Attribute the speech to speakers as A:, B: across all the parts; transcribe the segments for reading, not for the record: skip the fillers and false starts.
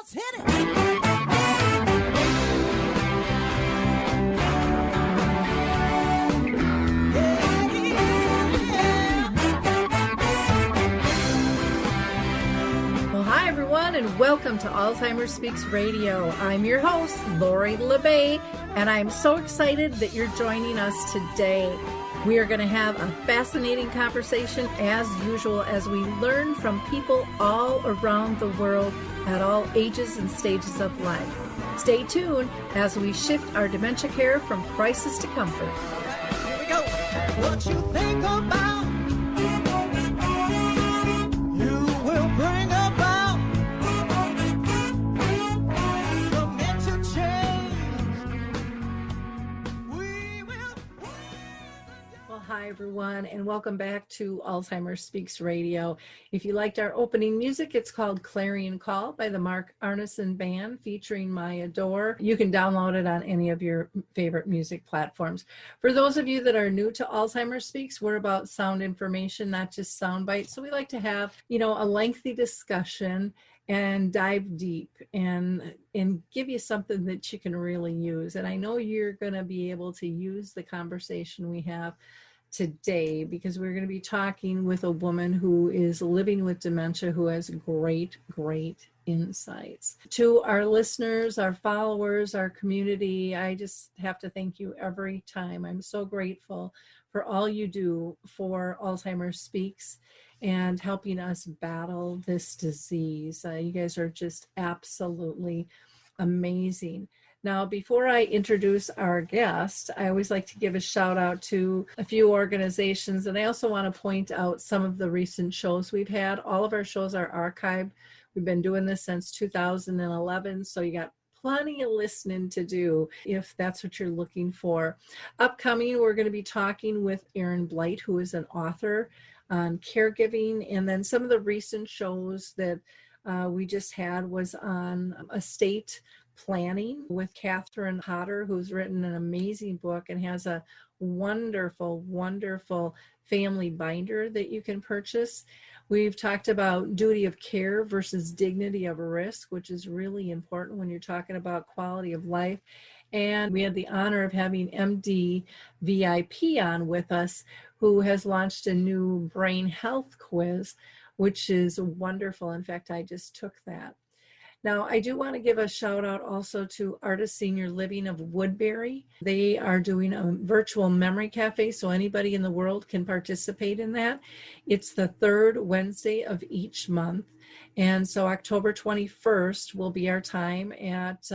A: Let's hit it.
B: Hi, everyone, and welcome to Alzheimer Speaks Radio. I'm your host, Lori La Bey, and I'm so excited that you're joining us today. We are going to have a fascinating conversation, as usual, as we learn from people all around the world at all ages and stages of life. Stay tuned as we shift our dementia care from crisis to comfort.
A: Here we go. What you think about, you will bring about.
B: Hi, everyone, and welcome back to Alzheimer Speaks Radio. If you liked our opening music, it's called Clarion Call by the Mark Arneson Band featuring My Adore. You can download it on any of your favorite music platforms. For those of you that are new to Alzheimer Speaks, we're about sound information, not just sound bites. So we like to have, a lengthy discussion and dive deep and give you something that you can really use. And I know you're going to be able to use the conversation we have today, because we're going to be talking with a woman who is living with dementia, who has great insights. To our listeners, our followers, our community, I just have to thank you every time. I'm so grateful for all you do for Alzheimer Speaks and helping us battle this disease. You guys are just absolutely amazing. Now, before I introduce our guest, I always like to give a shout out to a few organizations, and I also want to point out some of the recent shows we've had. All of our shows are archived. We've been doing this since 2011, so you got plenty of listening to do if that's what you're looking for. Upcoming, we're going to be talking with Erin Blight, who is an author on caregiving, and then some of the recent shows that we just had was on estate planning with Catherine Potter, who's written an amazing book and has a wonderful family binder that you can purchase. We've talked about duty of care versus dignity of risk, which is really important when you're talking about quality of life. And we had the honor of having MD VIP on with us, who has launched a new brain health quiz, which is wonderful. In fact, I just took that. Now, I do want to give a shout out also to Artist Senior Living of Woodbury. They are doing a virtual memory cafe, so anybody in the world can participate in that. It's the third Wednesday of each month. And so October 21st will be our time at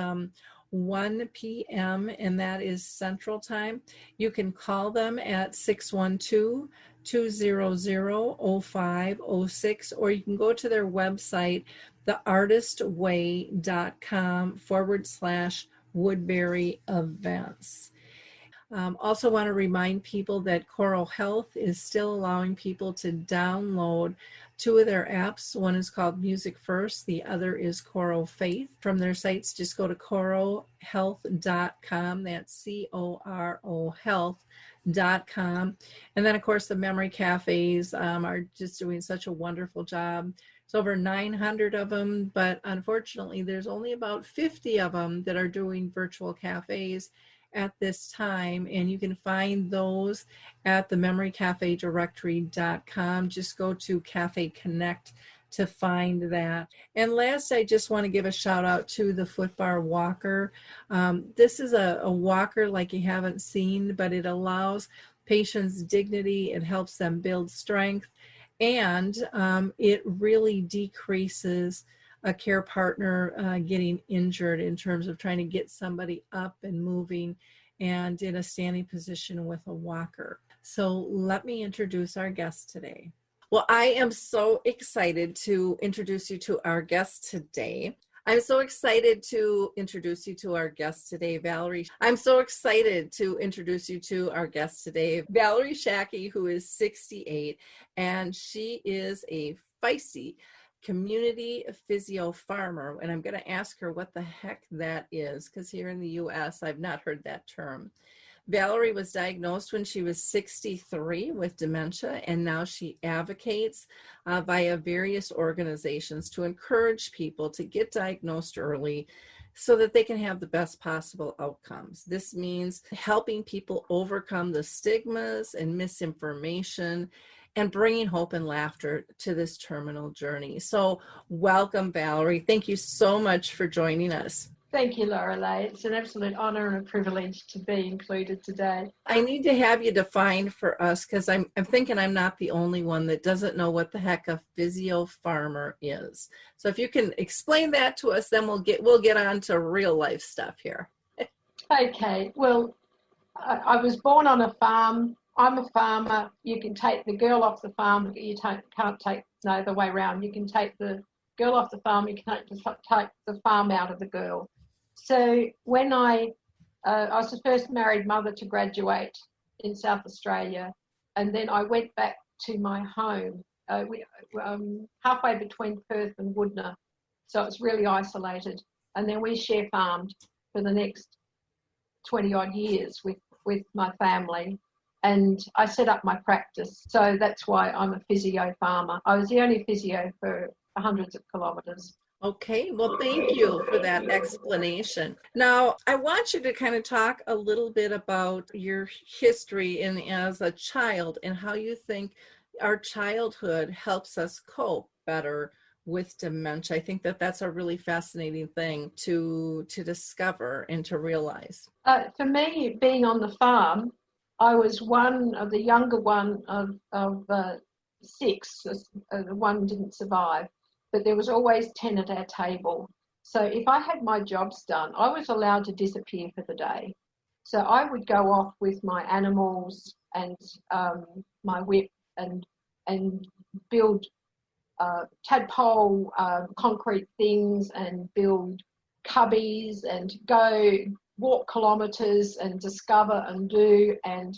B: 1 p.m., and that is Central Time. You can call them at 612-200-0506, or you can go to their website, theartistway.com/Woodbury events. Also want to remind people that Coro Health is still allowing people to download two of their apps. One is called Music First. The other is Coro Faith. From their sites, just go to corohealth.com. That's CORO health.com. And then, of course, the memory cafes are just doing such a wonderful job. It's over 900 of them, but unfortunately, there's only about 50 of them that are doing virtual cafes at this time, and you can find those at the memorycafedirectory.com. Just go to Cafe Connect to find that. And last, I just want to give a shout out to the Footbar Walker. This is a walker like you haven't seen, but it allows patients dignity. It helps them build strength, and it really decreases a care partner getting injured in terms of trying to get somebody up and moving and in a standing position with a walker. So let me introduce our guest today. Well, I am so excited to introduce you to our guest today. I'm so excited to introduce you to our guest today, Valerie. I'm so excited to introduce you to our guest today, Valerie Schache, who is 68, and she is a feisty community physio farmer. And I'm going to ask her what the heck that is, because here in the U.S., I've not heard that term. Valerie was diagnosed when she was 63 with dementia, and now she advocates via various organizations to encourage people to get diagnosed early so that they can have the best possible outcomes. This means helping people overcome the stigmas and misinformation and bringing hope and laughter to this terminal journey. So welcome, Valerie. Thank you so much for joining us.
C: Thank you, Lori La. It's an absolute honor and a privilege to be included today.
B: I need to have you define for us, because I'm thinking I'm not the only one that doesn't know what the heck a physio farmer is. So if you can explain that to us, then we'll get on to real life stuff here.
C: Okay, well, I was born on a farm. I'm a farmer. You can take the girl off the farm, but you can't take the way around. You can take the girl off the farm, you can't just take the farm out of the girl. So when I was the first married mother to graduate in South Australia, and then I went back to my home, halfway between Perth and Woodner, so it's really isolated. And then we share farmed for the next 20 odd years with my family, and I set up my practice. So that's why I'm a physio farmer. I was the only physio for hundreds of kilometres.
B: Okay, well, thank you for that explanation. Now, I want you to kind of talk a little bit about your history as a child and how you think our childhood helps us cope better with dementia. I think that's a really fascinating thing to discover and to realize.
C: For me, being on the farm, I was one of the younger one of 6. One didn't survive. But there was always 10 at our table. So if I had my jobs done, I was allowed to disappear for the day. So I would go off with my animals and my whip and build tadpole concrete things and build cubbies and go walk kilometres and discover and do. And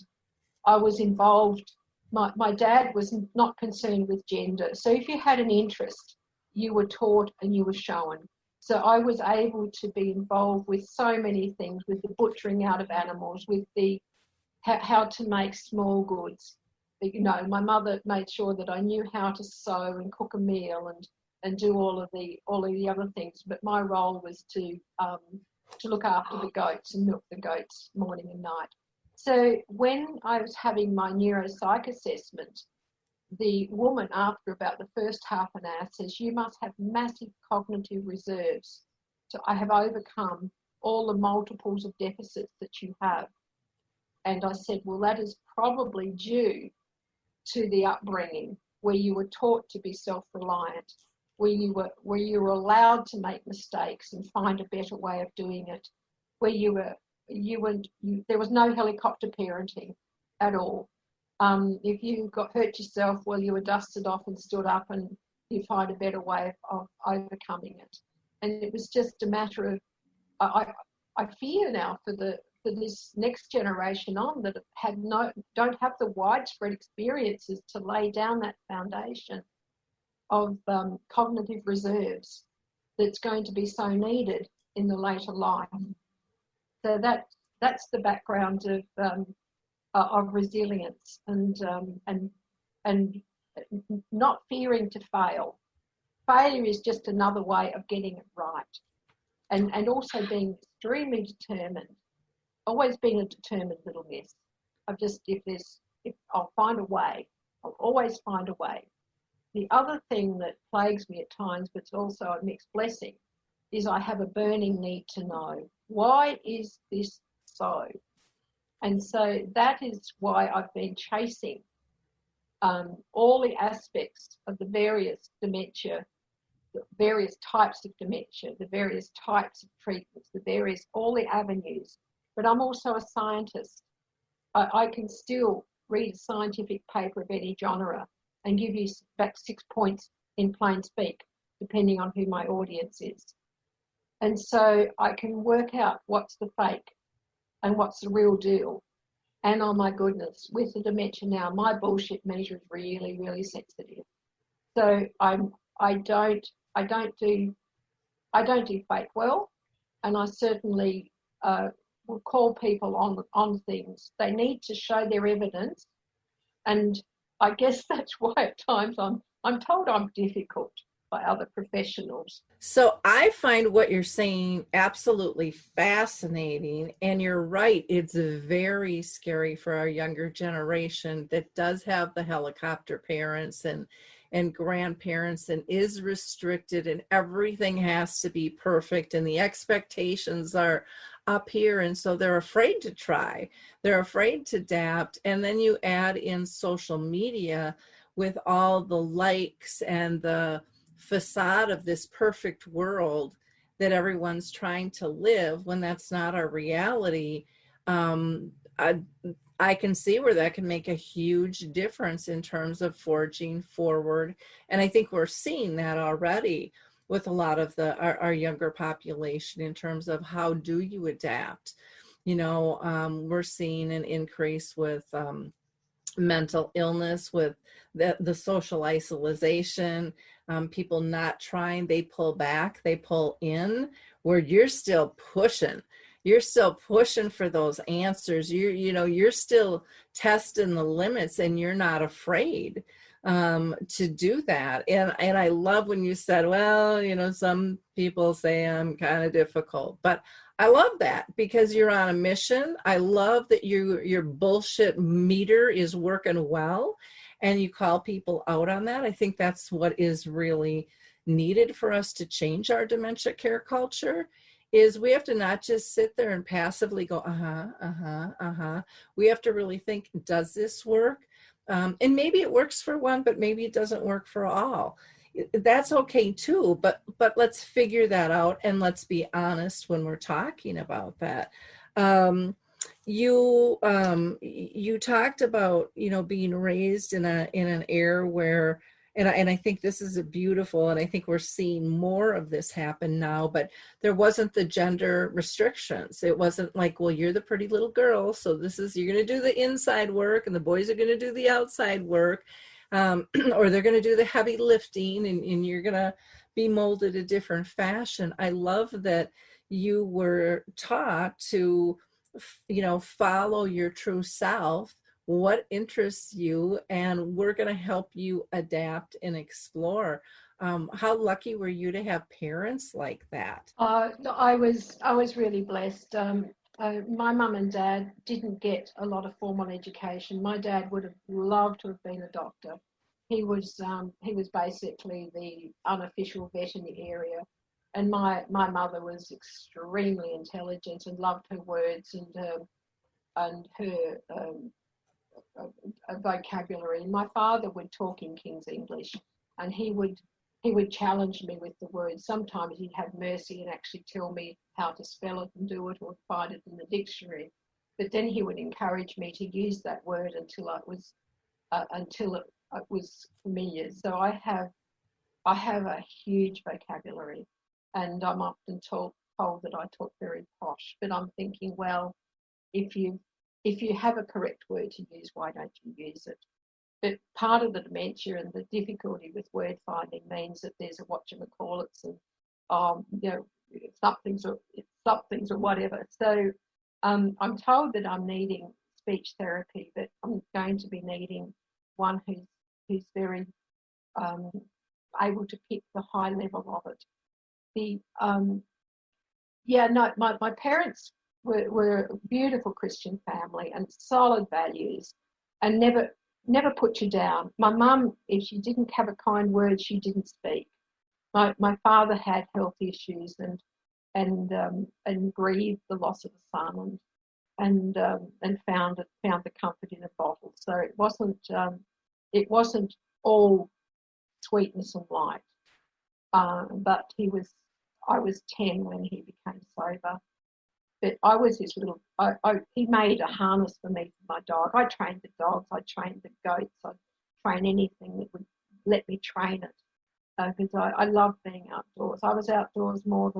C: I was involved. My dad was not concerned with gender. So if you had an interest, you were taught and you were shown. So I was able to be involved with so many things, with the butchering out of animals, with the how to make small goods. You know, my mother made sure that I knew how to sew and cook a meal and do all of the other things. But my role was to look after the goats and milk the goats morning and night. So when I was having my neuropsych assessment, the woman, after about the first half an hour, says, you must have massive cognitive reserves. So I have overcome all the multiples of deficits that you have. And I said, well, that is probably due to the upbringing where you were taught to be self-reliant, where you were allowed to make mistakes and find a better way of doing it, where there was no helicopter parenting at all. If you got hurt yourself, well, you were dusted off and stood up and you find a better way of overcoming it. And it was just a matter of, I fear now for this next generation on that don't have the widespread experiences to lay down that foundation of cognitive reserves that's going to be so needed in the later life. So that's the background of resilience and not fearing to fail. Failure is just another way of getting it right, and also being extremely determined. Always being a determined little miss. If I'll find a way, I'll always find a way. The other thing that plagues me at times, but it's also a mixed blessing, is I have a burning need to know, why is this so? And so that is why I've been chasing all the aspects of the various dementia, the various types of dementia, the various types of treatments, all the avenues. But I'm also a scientist. I can still read a scientific paper of any genre and give you back 6 points in plain speak, depending on who my audience is. And so I can work out what's the fake and what's the real deal. And oh my goodness, with the dementia now, my bullshit meter is really, really sensitive. So I don't do fake well, and I certainly will call people on things. They need to show their evidence, and I guess that's why at times I'm told I'm difficult by other professionals.
B: So I find what you're saying absolutely fascinating, and you're right. It's very scary for our younger generation that does have the helicopter parents and grandparents and is restricted, and everything has to be perfect, and the expectations are up here, and so they're afraid to try. They're afraid to adapt, and then you add in social media with all the likes and the facade of this perfect world that everyone's trying to live when that's not our reality. I can see where that can make a huge difference in terms of forging forward. And I think we're seeing that already with a lot of our younger population in terms of how do you adapt. We're seeing an increase with mental illness, with the social isolation, people not trying, they pull back, they pull in, where you're still pushing. You're still pushing for those answers. You're still testing the limits, and you're not afraid to do that. And I love when you said, well, some people say I'm kind of difficult, but I love that because you're on a mission. I love that your bullshit meter is working well, and you call people out on that. I think that's what is really needed for us to change our dementia care culture. Is we have to not just sit there and passively go, We have to really think, does this work? And maybe it works for one, but maybe it doesn't work for all. That's okay too, but let's figure that out, and let's be honest when we're talking about that. You talked about being raised in an era where, and I think this is a beautiful, and I think we're seeing more of this happen now, but there wasn't the gender restrictions. It wasn't like, well, you're the pretty little girl, so you're going to do the inside work, and the boys are going to do the outside work. Or they're going to do the heavy lifting, and you're going to be molded a different fashion. I love that you were taught to, follow your true self, what interests you, and we're going to help you adapt and explore. How lucky were you to have parents like that?
C: I was really blessed. My mum and dad didn't get a lot of formal education. My dad would have loved to have been a doctor. He was basically the unofficial vet in the area, and my mother was extremely intelligent and loved her words and her vocabulary. My father would talk in King's English, and he would challenge me with the words. Sometimes he'd have mercy and actually tell me how to spell it and do it, or find it in the dictionary. But then he would encourage me to use that word until it was familiar. So I have a huge vocabulary, and I'm often told that I talk very posh. But I'm thinking, well, if you have a correct word to use, why don't you use it? But part of the dementia and the difficulty with word finding means that there's a whatchamacallits and somethings or whatever. So I'm told that I'm needing speech therapy, but I'm going to be needing one who's very able to pick the high level of it. My parents were a beautiful Christian family and solid values, and never put you down. My mum, if she didn't have a kind word, she didn't speak. My father had health issues and grieved the loss of a son and found the comfort in a bottle. So it wasn't all sweetness and light. But I was 10 when he became sober. But I was his little, he made a harness for me for my dog. I trained the dogs, I trained the goats, I'd train anything that would let me train it. Because I love being outdoors. I was outdoors more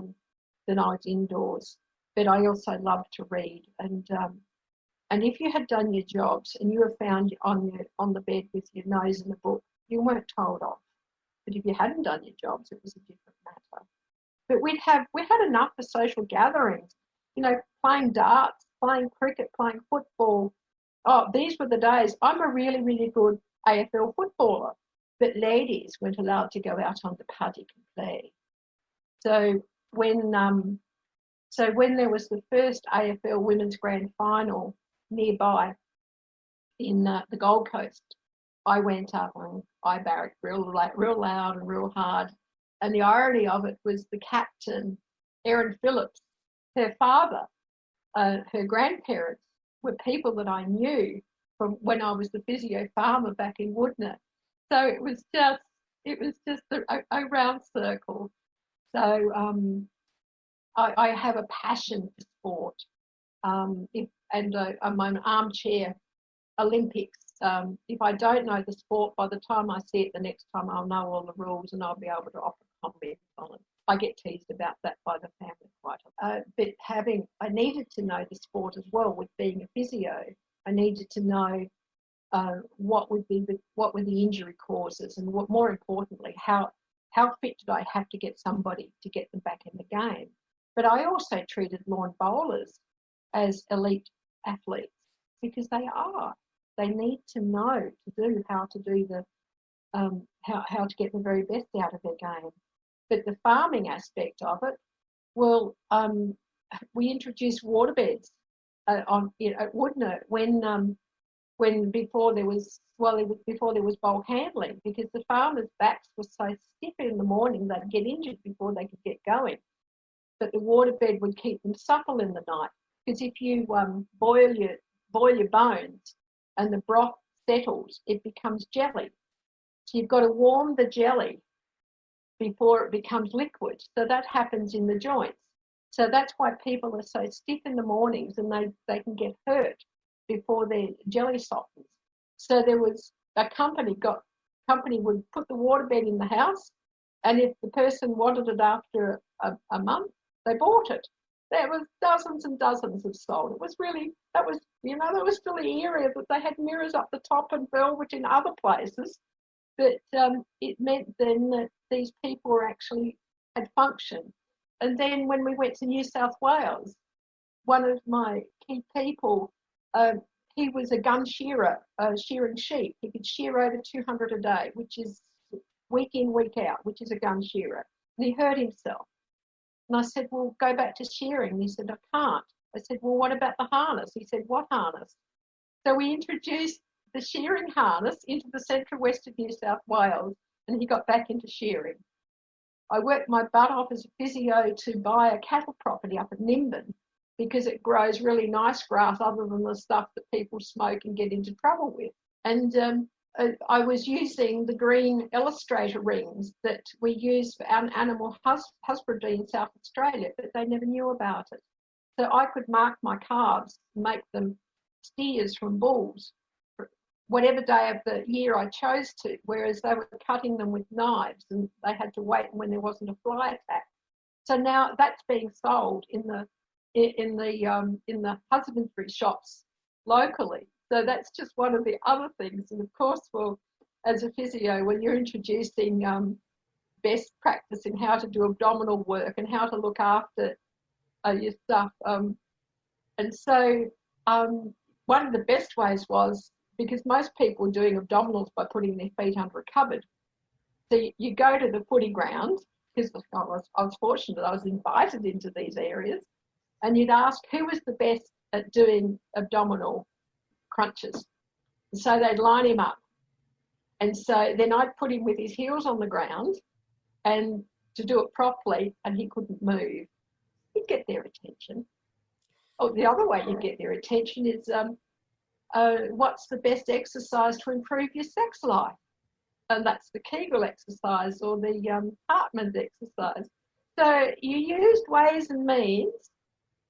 C: than I was indoors. But I also loved to read. And if you had done your jobs and you were found on the bed with your nose in the book, you weren't told off. But if you hadn't done your jobs, it was a different matter. But we had enough for social gatherings. playing darts, playing cricket, playing football. Oh, these were the days. I'm a really, really good AFL footballer, but ladies weren't allowed to go out on the paddock and play. So when there was the first AFL Women's Grand Final nearby in the Gold Coast, I went up and I barracked real loud and real hard. And the irony of it was the captain, Erin Phillips, her father, her grandparents were people that I knew from when I was the physio farmer back in Woodner. So it was just a round circle. So I have a passion for sport. I'm an armchair Olympics. If I don't know the sport, by the time I see it the next time, I'll know all the rules and I'll be able to offer comment on it. I get teased about that by the family quite a lot. But I needed to know the sport as well with being a physio. I needed to know what were the injury causes, and what, more importantly, how fit did I have to get somebody to get them back in the game. But I also treated lawn bowlers as elite athletes because they are. They need to know how to do how to get the very best out of their game. But the farming aspect of it, well, we introduced waterbeds at Woodner when before there was bulk handling, because the farmers' backs were so stiff in the morning they'd get injured before they could get going. But the waterbed would keep them supple in the night, because if you boil your bones and the broth settles, it becomes jelly. So you've got to warm the jelly before it becomes liquid. So that happens in the joints. So that's why people are so stiff in the mornings, and they can get hurt before their jelly softens. So there was a company would put the waterbed in the house, and if the person wanted it after a month, they bought it. There was dozens and dozens of sold. It was really, that was still the area that they had mirrors up the top and velvet in other places. But it meant then that these people had function. And then when we went to New South Wales, one of my key people, he was a gun shearer, shearing sheep. He could shear over 200 a day, which is week in, week out, which is a gun shearer. And he hurt himself. And I said, well, go back to shearing. And he said, I can't. I said, well, what about the harness? He said, what harness? So we introduced the shearing harness into the central west of New South Wales, and he got back into shearing. I worked my butt off as a physio to buy a cattle property up at Nimbin, because it grows really nice grass other than the stuff that people smoke and get into trouble with. And I was using the green illustrator rings that we use for animal husbandry in South Australia, but they never knew about it. So I could mark my calves, make them steers from bulls, whatever day of the year I chose to, whereas they were cutting them with knives and they had to wait when there wasn't a fly attack. So now that's being sold in the husbandry shops locally. So that's just one of the other things. And of course, well, as a physio, when you're introducing best practice in how to do abdominal work and how to look after your stuff, and so one of the best ways was, because most people were doing abdominals by putting their feet under a cupboard. So you go to the footy ground, because I was fortunate I was invited into these areas, and you'd ask who was the best at doing abdominal crunches. And so they'd line him up. And so then I'd put him with his heels on the ground and to do it properly, and he couldn't move. You'd get their attention. Oh, the other way you get their attention is what's the best exercise to improve your sex life? And that's the Kegel exercise or the Hartman's exercise. So you used ways and means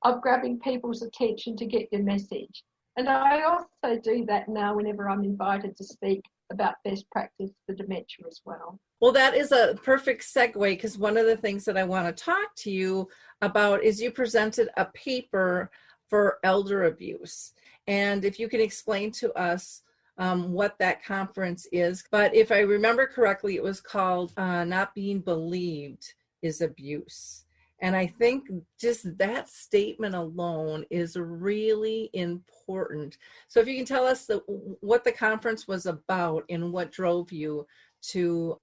C: of grabbing people's attention to get your message. And I also do that now whenever I'm invited to speak about best practice for dementia as well.
B: Well, that is a perfect segue, because one of the things that I want to talk to you about is you presented a paper for elder abuse. And if you can explain to us what that conference is. But if I remember correctly, it was called Not Being Believed is Abuse. And I think just that statement alone is really important. So if you can tell us what the conference was about and what drove you to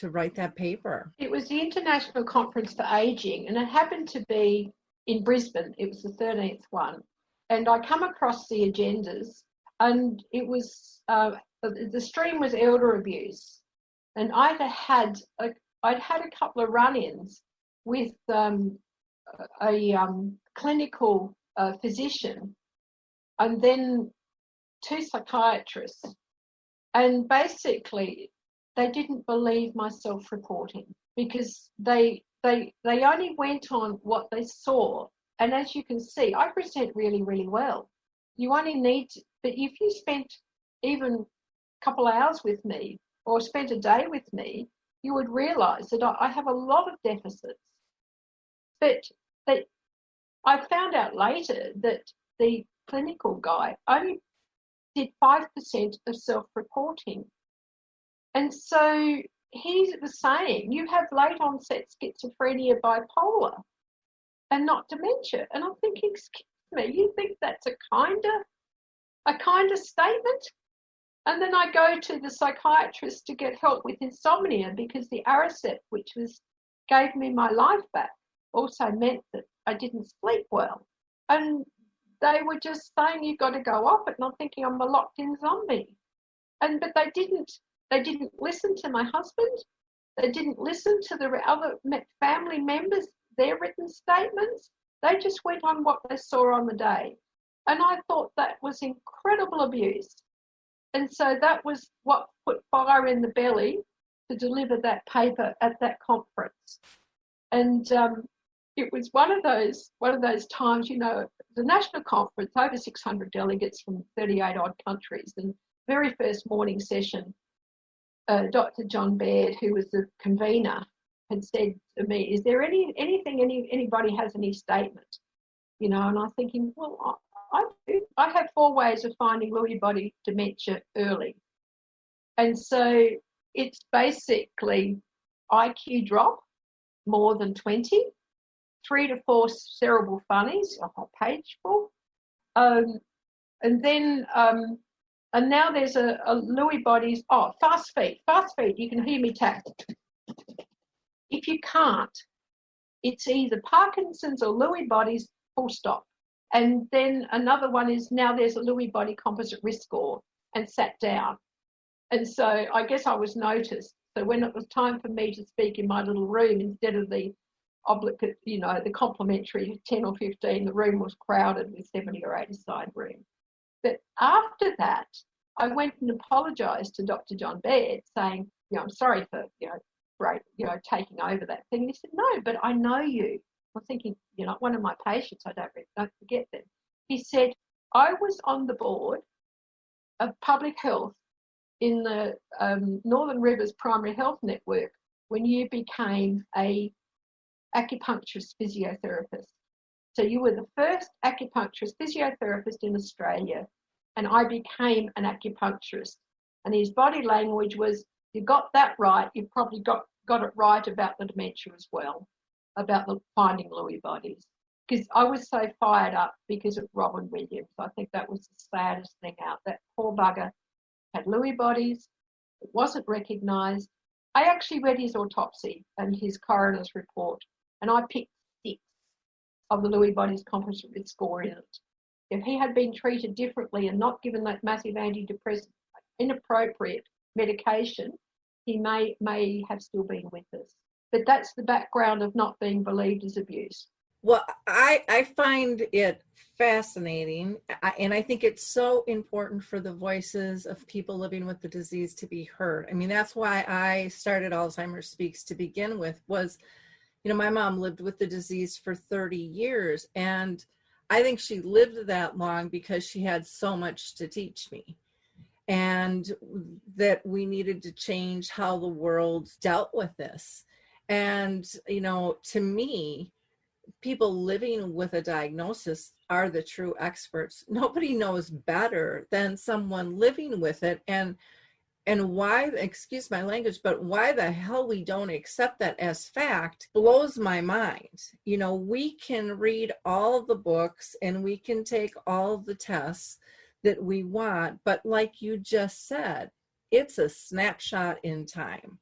B: write that paper.
C: It was the International Conference for Aging, and it happened to be in Brisbane. It was the 13th one. And I come across the agendas, and it was, the stream was elder abuse. And I'd had a couple of run-ins with a clinical physician and then 2 psychiatrists. And basically, they didn't believe my self-reporting because they only went on what they saw. And as you can see, I present really, really well. You only need to, but if you spent even a couple of hours with me or spent a day with me, you would realise that I have a lot of deficits. But I found out later that the clinical guy only did 5% of self-reporting. And so he was saying, you have late onset schizophrenia, bipolar, and not dementia. And I'm thinking, excuse me, you think that's a kind of statement? And then I go to the psychiatrist to get help with insomnia because the Aricept, which gave me my life back, also meant that I didn't sleep well. And they were just saying, you've got to go off it. And I'm thinking, I'm a locked-in zombie. But they didn't listen to my husband. They didn't listen to the other family members, their written statements. They just went on what they saw on the day. And I thought that was incredible abuse. And so that was what put fire in the belly to deliver that paper at that conference. And it was one of those times, the national conference, over 600 delegates from 38 odd countries. And very first morning session, Dr. John Baird, who was the convener, had said to me, is there anything anybody has any statement? And I'm thinking, well, I do. I have 4 ways of finding Lewy body dementia early. And so it's basically IQ drop, more than 20, 3 to 4 cerebral funnies, a whole page full. And now there's a Lewy bodies, fast feet, you can hear me tap. If you can't, it's either Parkinson's or Lewy bodies, full stop. And then another one is now there's a Lewy body composite risk score and sat down. And so I guess I was noticed. So when it was time for me to speak in my little room, instead of the obligate, the complimentary 10 or 15, the room was crowded with 70 or 80 side room. But after that, I went and apologised to Dr. John Baird, saying, I'm sorry for, taking over that thing. And he said, no, but I know you. I'm thinking, you're not one of my patients. Don't forget them. He said, I was on the board of public health in the Northern Rivers Primary Health Network when you became a acupuncturist physiotherapist. So you were the first acupuncturist physiotherapist in Australia, and I became an acupuncturist. And his body language was, you got that right, you probably got it right about the dementia as well, about the finding Lewy bodies. Because I was so fired up because of Robin Williams. I think that was the saddest thing out. That poor bugger had Lewy bodies. It wasn't recognised. I actually read his autopsy and his coroner's report, and I picked 6 of the Lewy bodies composite risk score in it. If he had been treated differently and not given that massive antidepressant, inappropriate medication, he may have still been with us. But that's the background of not being believed as abuse.
B: Well, I find it fascinating, and I think it's so important for the voices of people living with the disease to be heard. I mean, that's why I started Alzheimer's Speaks to begin with, was, my mom lived with the disease for 30 years, and I think she lived that long because she had so much to teach me, and that we needed to change how the world dealt with this. And, to me, people living with a diagnosis are the true experts. Nobody knows better than someone living with it. And And why, excuse my language, but why the hell we don't accept that as fact blows my mind. You know, we can read all the books and we can take all the tests that we want, but like you just said, it's a snapshot in time.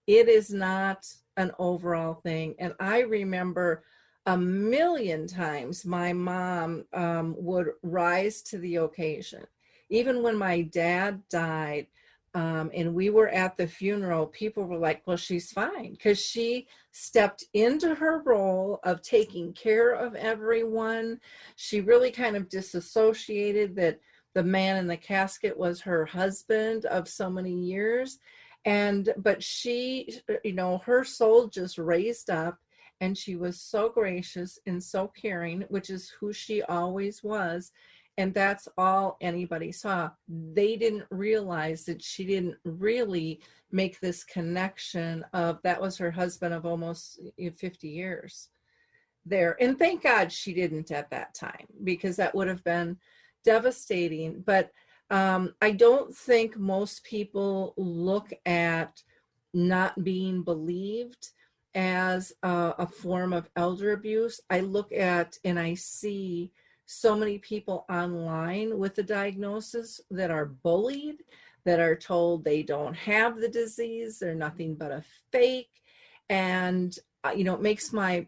B: It is not an overall thing. And I remember a million times my mom would rise to the occasion. Even when my dad died, and we were at the funeral, people were like, well, she's fine, because she stepped into her role of taking care of everyone. She really kind of disassociated that the man in the casket was her husband of so many years. But she, you know, her soul just raised up, and she was so gracious and so caring, which is who she always was. And that's all anybody saw. They didn't realize that she didn't really make this connection of that was her husband of almost 50 years there. And thank God she didn't at that time, because that would have been devastating. But I don't think most people look at not being believed as a form of elder abuse. I look at and I see so many people online with the diagnosis that are bullied, that are told they don't have the disease, they're nothing but a fake. And you know, it makes my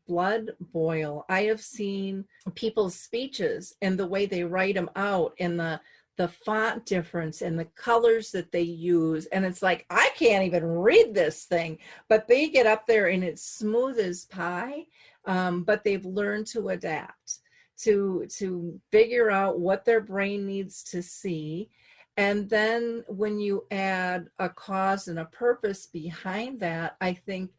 B: blood boil. I have seen people's speeches and the way they write them out, and the font difference and the colors that they use. And it's like, I can't even read this thing, but they get up there and it's smooth as pie. But they've learned to adapt, to figure out what their brain needs to see. And then when you add a cause and a purpose behind that, I think,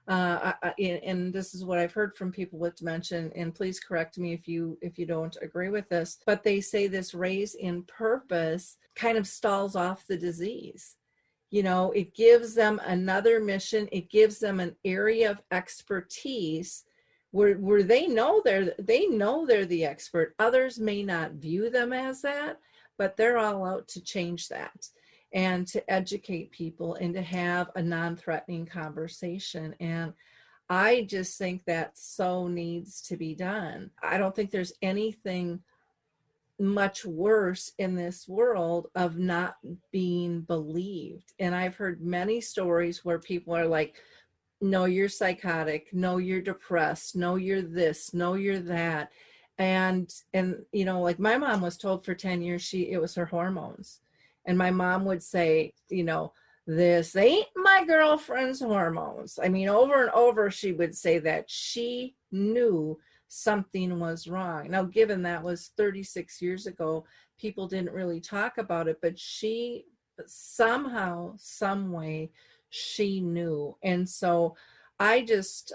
B: and this is what I've heard from people with dementia, and please correct me if you don't agree with this, but they say this raise in purpose kind of stalls off the disease. You know, it gives them another mission. It gives them an area of expertise where they know they're the expert. Others may not view them as that, but they're all out to change that and to educate people and to have a non-threatening conversation. And I just think that so needs to be done. I don't think there's anything much worse in this world of not being believed. And I've heard many stories where people are like, no, you're psychotic. No, you're depressed. No, you're this. No, you're that. And you know, like my mom was told for 10 years it was her hormones. And my mom would say, you know, this ain't my girlfriend's hormones. I mean, over and over, she would say that she knew something was wrong. Now, given that was 36 years ago, people didn't really talk about it, but she somehow, some way, she knew. And so I just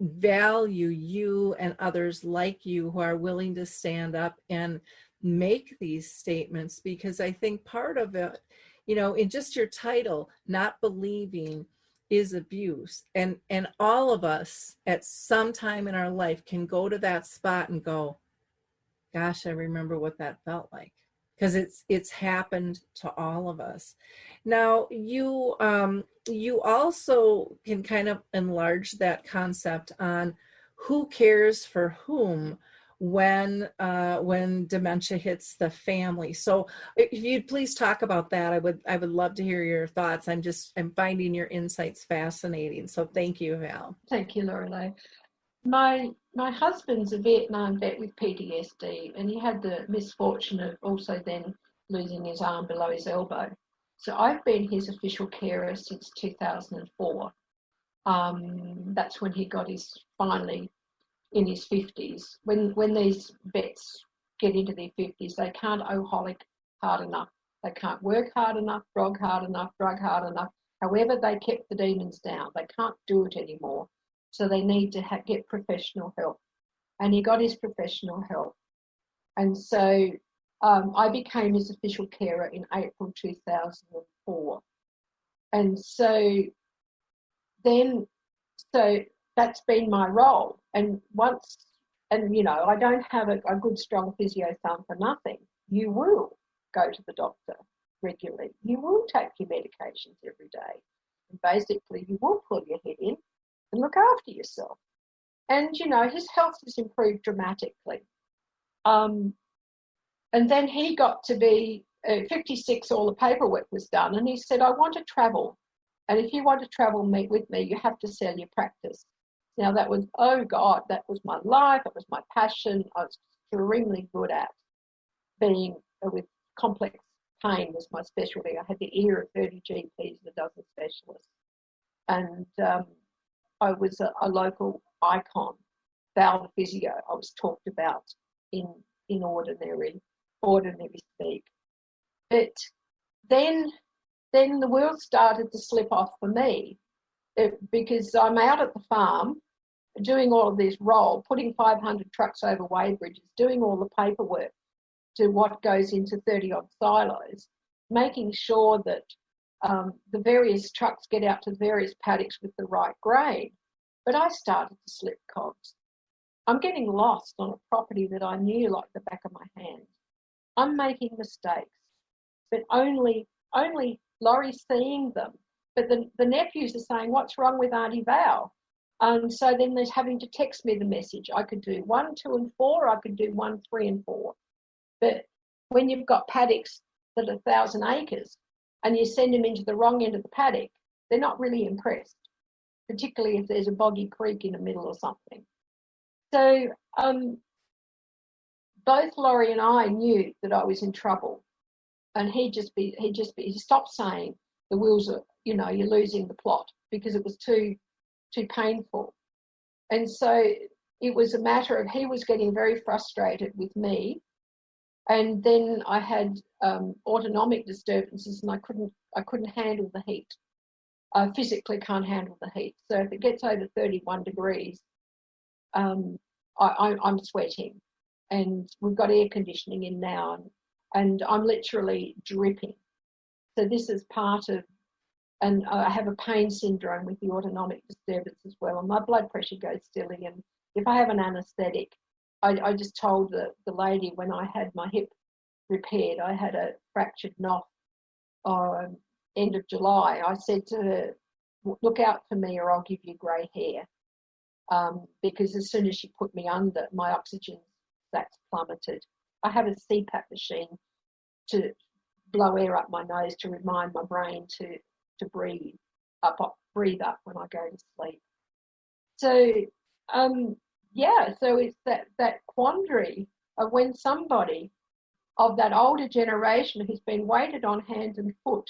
B: value you and others like you who are willing to stand up and make these statements, because I think part of it, you know, in just your title, not believing is abuse. And all of us at some time in our life can go to that spot and go, gosh, I remember what that felt like, because it's happened to all of us. Now, you also can kind of enlarge that concept on who cares for whom when dementia hits the family. So if you'd please talk about that, I would love to hear your thoughts. I'm finding your insights fascinating. So thank you, Val.
C: Thank you, Lori La. My husband's a Vietnam vet with PTSD, and he had the misfortune of also then losing his arm below his elbow. So I've been his official carer since 2004. That's when he got finally in his 50s. When these vets get into their 50s, they can't oholic hard enough. They can't work hard enough, grog hard enough, drug hard enough. However, they kept the demons down. They can't do it anymore. So they need to get professional help. And he got his professional help. And so I became his official carer in April 2004. And so that's been my role. And you know, I don't have a good, strong physio thumb for nothing. You will go to the doctor. regularly. You will take your medications every day. And basically, you will pull your head in and look after yourself. And, you know, his health has improved dramatically. And then he got to be 56, all the paperwork was done. And he said, I want to travel. And if you want to travel with me, you have to sell your practice. Now, that was, oh, God, that was my life. It was my passion. I was extremely good at being with complex pain was my specialty. I had the ear of 30 GPs and a dozen specialists. And I was a local icon, valve physio. I was talked about in ordinary speak. But then the wheels started to slip off for me because I'm out at the farm doing all of this role, putting 500 trucks over weigh bridges, doing all the paperwork to what goes into 30-odd silos, making sure that the various trucks get out to the various paddocks with the right grade. But I started to slip cogs. I'm getting lost on a property that I knew like the back of my hand. I'm making mistakes, but only Laurie's seeing them. But the nephews are saying, what's wrong with Auntie Val? And so then there's having to text me the message. I could do 1, 2 and 4. I could do 1, 3 and 4. But when you've got paddocks that are 1,000 acres and you send them into the wrong end of the paddock, they're not really impressed, particularly if there's a boggy creek in the middle or something. So both Laurie and I knew that I was in trouble, and he stopped saying the wheels are, you know, you're losing the plot, because it was too painful. And so it was a matter of he was getting very frustrated with me. And then I had autonomic disturbances, and I couldn't handle the heat. I physically can't handle the heat. So if it gets over 31 degrees, I'm sweating. And we've got air conditioning in now, and I'm literally dripping. So this is part of, and I have a pain syndrome with the autonomic disturbance as well, and my blood pressure goes silly. And if I have an anaesthetic, I just told the lady when I had my hip repaired, I had a fractured knob end of July. I said to her, look out for me or I'll give you grey hair. Because as soon as she put me under, my oxygen sats plummeted. I have a CPAP machine to blow air up my nose to remind my brain to breathe up when I go to sleep. So so it's that quandary of when somebody of that older generation who's been waited on hand and foot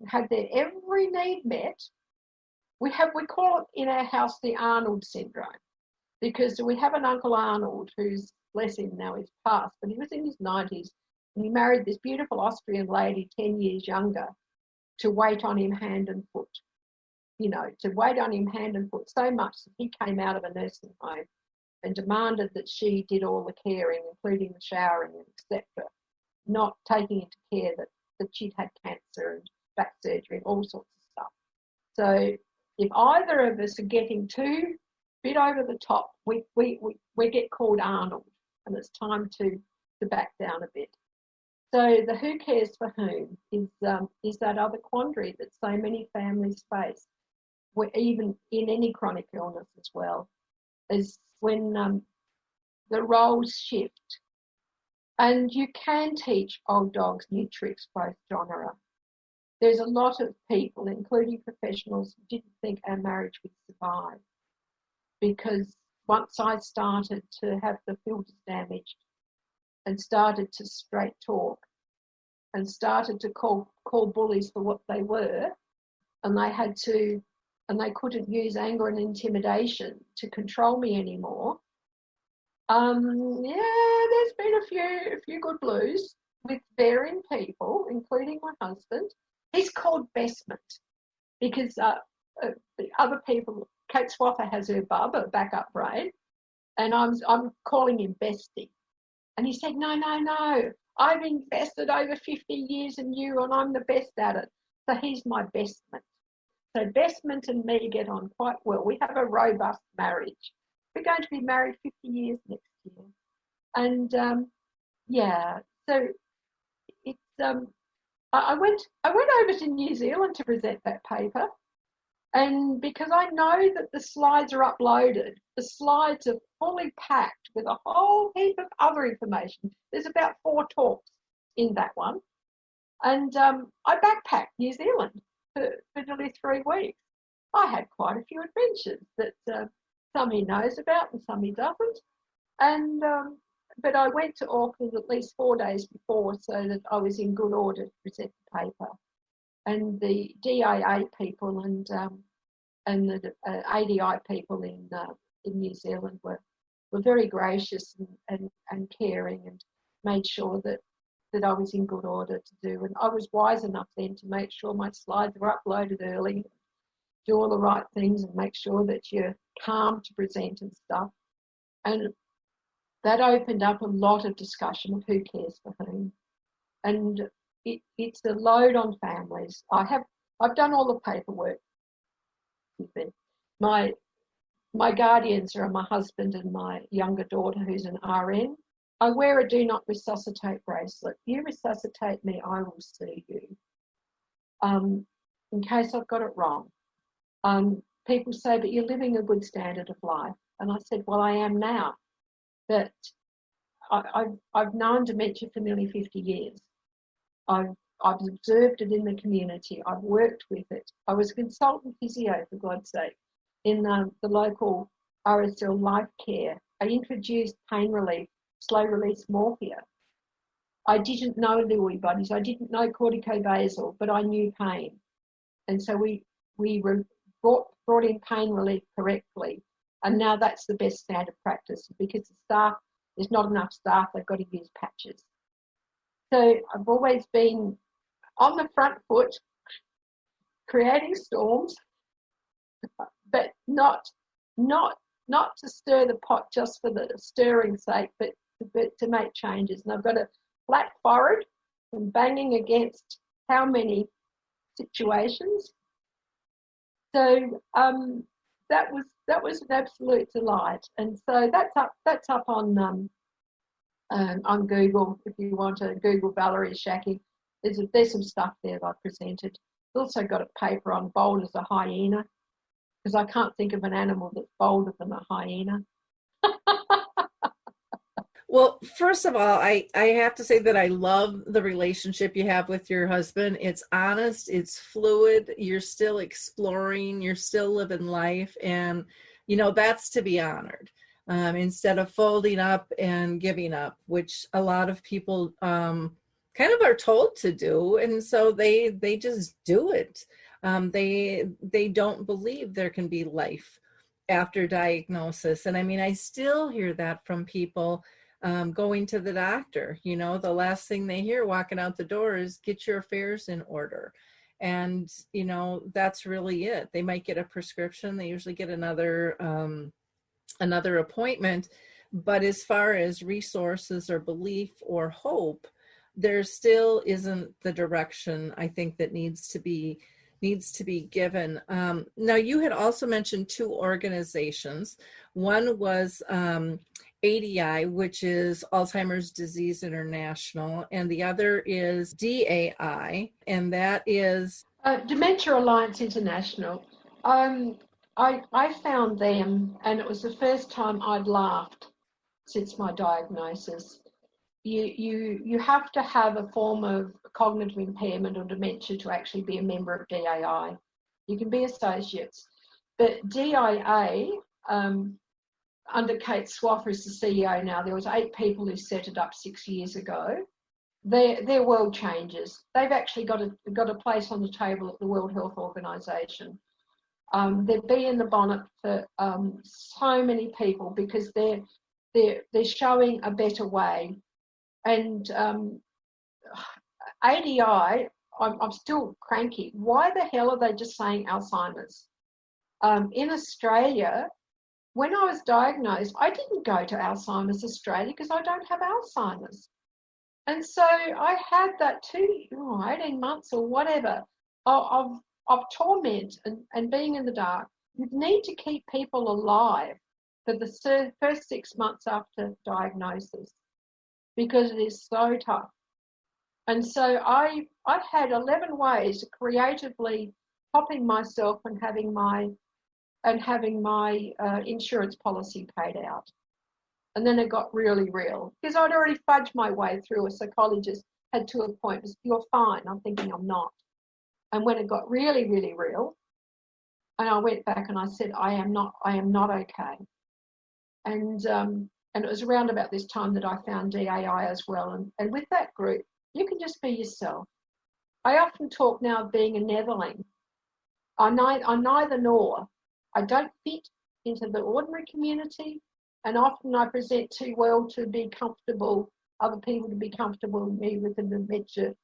C: and had their every need met. We call it in our house the Arnold syndrome, because we have an Uncle Arnold who's, bless him, now he's passed, but he was in his 90s, and he married this beautiful Austrian lady 10 years younger to wait on him hand and foot, you know, to wait on him hand and foot so much that he came out of a nursing home and demanded that she did all the caring, including the showering, etc., not taking into care that she'd had cancer and back surgery and all sorts of stuff. So if either of us are getting too bit over the top, we get called Arnold, and it's time to back down a bit. So the who cares for whom is that other quandary that so many families face, even in any chronic illness as well, is when the roles shift. And you can teach old dogs new tricks, both genre. There's a lot of people, including professionals, who didn't think our marriage would survive, because once I started to have the filters damaged and started to straight talk and started to call bullies for what they were, and they couldn't use anger and intimidation to control me anymore. There's been a few good blues with varying people, including my husband. He's called Bestment because the other people, Kate Swaffer has her bub, a backup brain, and I'm calling him Bestie. And he said, no, I've invested over 50 years in you and I'm the best at it. So he's my Bestment. So Bestment and me get on quite well. We have a robust marriage. We're going to be married 50 years next year. And, so it's I went over to New Zealand to present that paper, and because I know that the slides are uploaded, the slides are fully packed with a whole heap of other information. There's about 4 talks in that one, and I backpacked New Zealand for nearly 3 weeks. I had quite a few adventures that some he knows about and some he doesn't, and but I went to Auckland at least 4 days before so that I was in good order to present the paper. And the DIA people and the ADI people in New Zealand were very gracious and caring, and made sure that I was in good order to do. And I was wise enough then to make sure my slides were uploaded early, do all the right things, and make sure that you're calm to present and stuff. And that opened up a lot of discussion of who cares for whom. And it's a load on families. I've done all the paperwork. My guardians are my husband and my younger daughter, who's an RN. I wear a do not resuscitate bracelet. You resuscitate me, I will sue you. In case I've got it wrong. People say, but you're living a good standard of life. And I said, well, I am now. But I've known dementia for nearly 50 years. I've observed it in the community. I've worked with it. I was a consultant physio, for God's sake, in the local RSL Life Care. I introduced pain relief, slow release morphia. I didn't know Lewy bodies. I didn't know corticobasal, but I knew pain. And so we brought in pain relief correctly. And now that's the best standard practice, because the staff, there's not enough staff, they've got to use patches. So I've always been on the front foot, creating storms, but not to stir the pot just for the stirring's sake, but to make changes. And I've got a flat forehead from banging against how many situations. So that was an absolute delight. And so that's up on Google. If you want to Google Valerie Schache, there's some stuff there that I presented. I've also got a paper on bold as a hyena, because I can't think of an animal that's bolder than a hyena.
B: Well, first of all, I have to say that I love the relationship you have with your husband. It's honest, it's fluid, you're still exploring, you're still living life, and, that's to be honored. Instead of folding up and giving up, which a lot of people kind of are told to do, and so they just do it. They don't believe there can be life after diagnosis. And I still hear that from people going to the doctor. The last thing they hear walking out the door is get your affairs in order. And, that's really it. They might get a prescription. They usually get another appointment. But as far as resources or belief or hope, there still isn't the direction I think that needs to be given. Now, you had also mentioned 2 organizations. One was ADI, which is Alzheimer's Disease International, and the other is DAI, and that is
C: Dementia Alliance International. I found them, and it was the first time I'd laughed since my diagnosis. You have to have a form of cognitive impairment or dementia to actually be a member of DAI. You can be associates, but DIA, under Kate Swaffer is the CEO now. There was 8 people who set it up 6 years ago. They're world changers. They've actually got a place on the table at the World Health Organization. They've been in the bonnet for so many people, because they're showing a better way. And ADI, I'm still cranky. Why the hell are they just saying Alzheimer's? In Australia, when I was diagnosed, I didn't go to Alzheimer's Australia because I don't have Alzheimer's. And so I had that 18 months or whatever of torment and being in the dark. You need to keep people alive for the first 6 months after diagnosis, because it is so tough. And so I had 11 ways of creatively topping myself and having my insurance policy paid out. And then it got really real because I'd already fudged my way through. A psychologist had 2 appointments. You're fine. I'm thinking I'm not. And when it got really, really real, and I went back and I said, I am not okay. And it was around about this time that I found DAI as well. And with that group, you can just be yourself. I often talk now of being a netherling. I'm neither nor. I don't fit into the ordinary community, and often I present too well to be comfortable, other people to be comfortable with me within the dementia